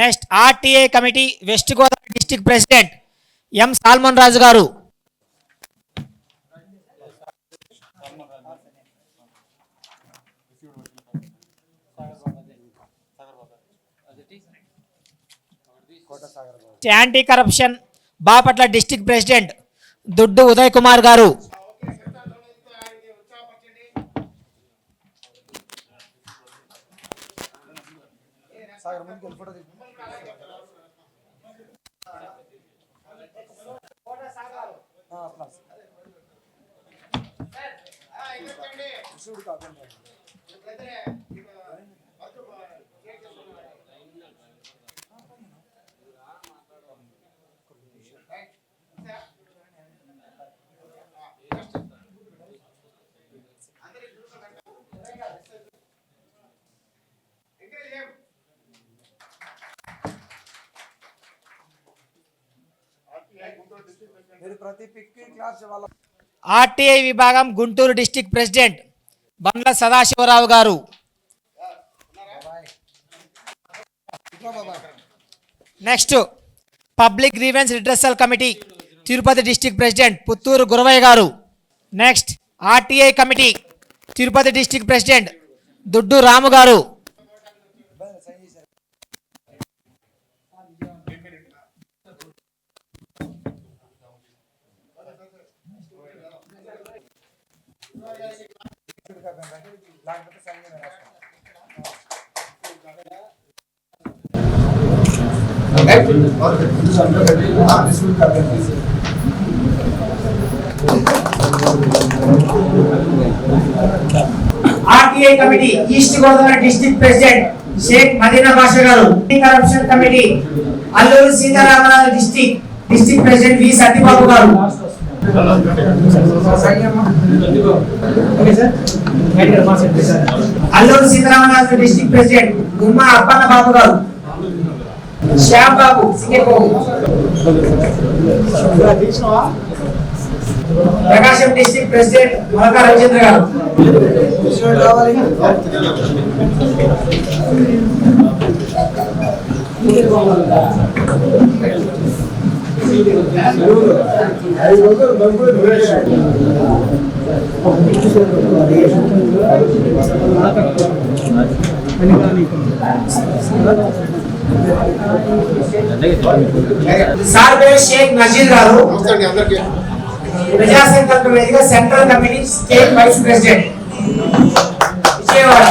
[SPEAKER 2] Next RTI committee, west Godavari district president M Salmon Raju garu. Anti corruption Bapatla district president Duddu Uday Kumar garu. RTI విభాగం Guntur district president Bandla Sadasivarao garu. Next public grievance redressal committee Tirupati district president Puttur Guravaiah garu. Next RTI committee Tirupati district president Duddu Ramu garu. RTI committee east Godavari district president Sheikh Madina Basha garu. Corruption committee Alluri Sitaramaraju district president V Satyababu garu. Alluri Sitaramaraju district president Gumma Appanna Babu garu. Shyam Babu Prakasam district president Molaka Ravichandra గారు. సార్బే షేక్ నజీర్ గారు Praja Sankalpa Vedika central committee state vice president Vijayawada.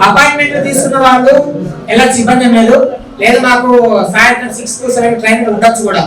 [SPEAKER 2] Appointment తీసుకున్న వాళ్ళు ఎలా ఇబ్బంది లేదు, లేదు మాకు సాయంత్రం 6 to 7 ట్రైన్ ఉండొచ్చు కూడా.